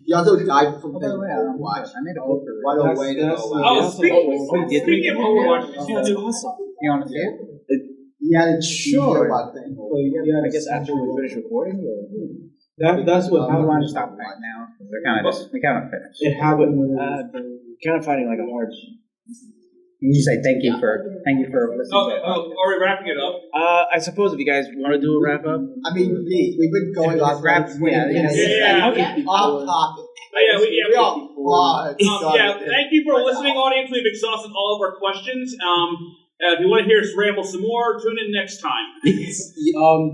He also died from By the way, I made a book. What a way to go Oh, out. speaking of Overwatch, That's awesome. You want to see it? He had a Sure. about thing. I guess after we finish recording, That's what I want happened. to stop right now. They're kind of finished. It happened when kind of finding like a hard. You just say thank you for listening. are we wrapping it up? I suppose if you guys want to do a wrap up. I mean, we've been going off Wrap- 20 yeah, minutes. yeah. Okay. Off topic. We all thank you for listening, audience. We've exhausted all of our questions. If you want to hear us ramble some more, tune in next time. tune in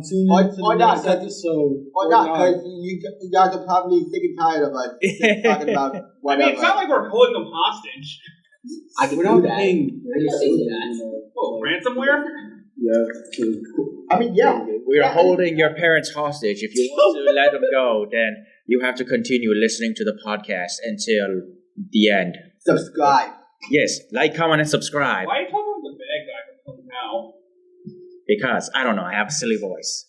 to the next episode. Or not, because you guys are probably sick and tired of us talking about I whatever. mean, it's not like we're holding them hostage. I can We're do not that. paying. Oh, ransomware? Yeah. I mean, yeah. We are holding your parents hostage. If you want to let them go, then you have to continue listening to the podcast until the end. Subscribe. Yes, like, comment, and subscribe. Why are you talking about the bad guy from now? Because, I don't know, I have a silly voice.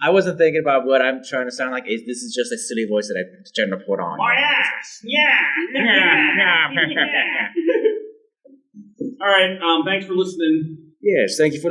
I wasn't thinking about what I'm trying to sound like. This is just a silly voice that I tend to put on. My ass! Yeah! All right, thanks for listening. Yes, thank you for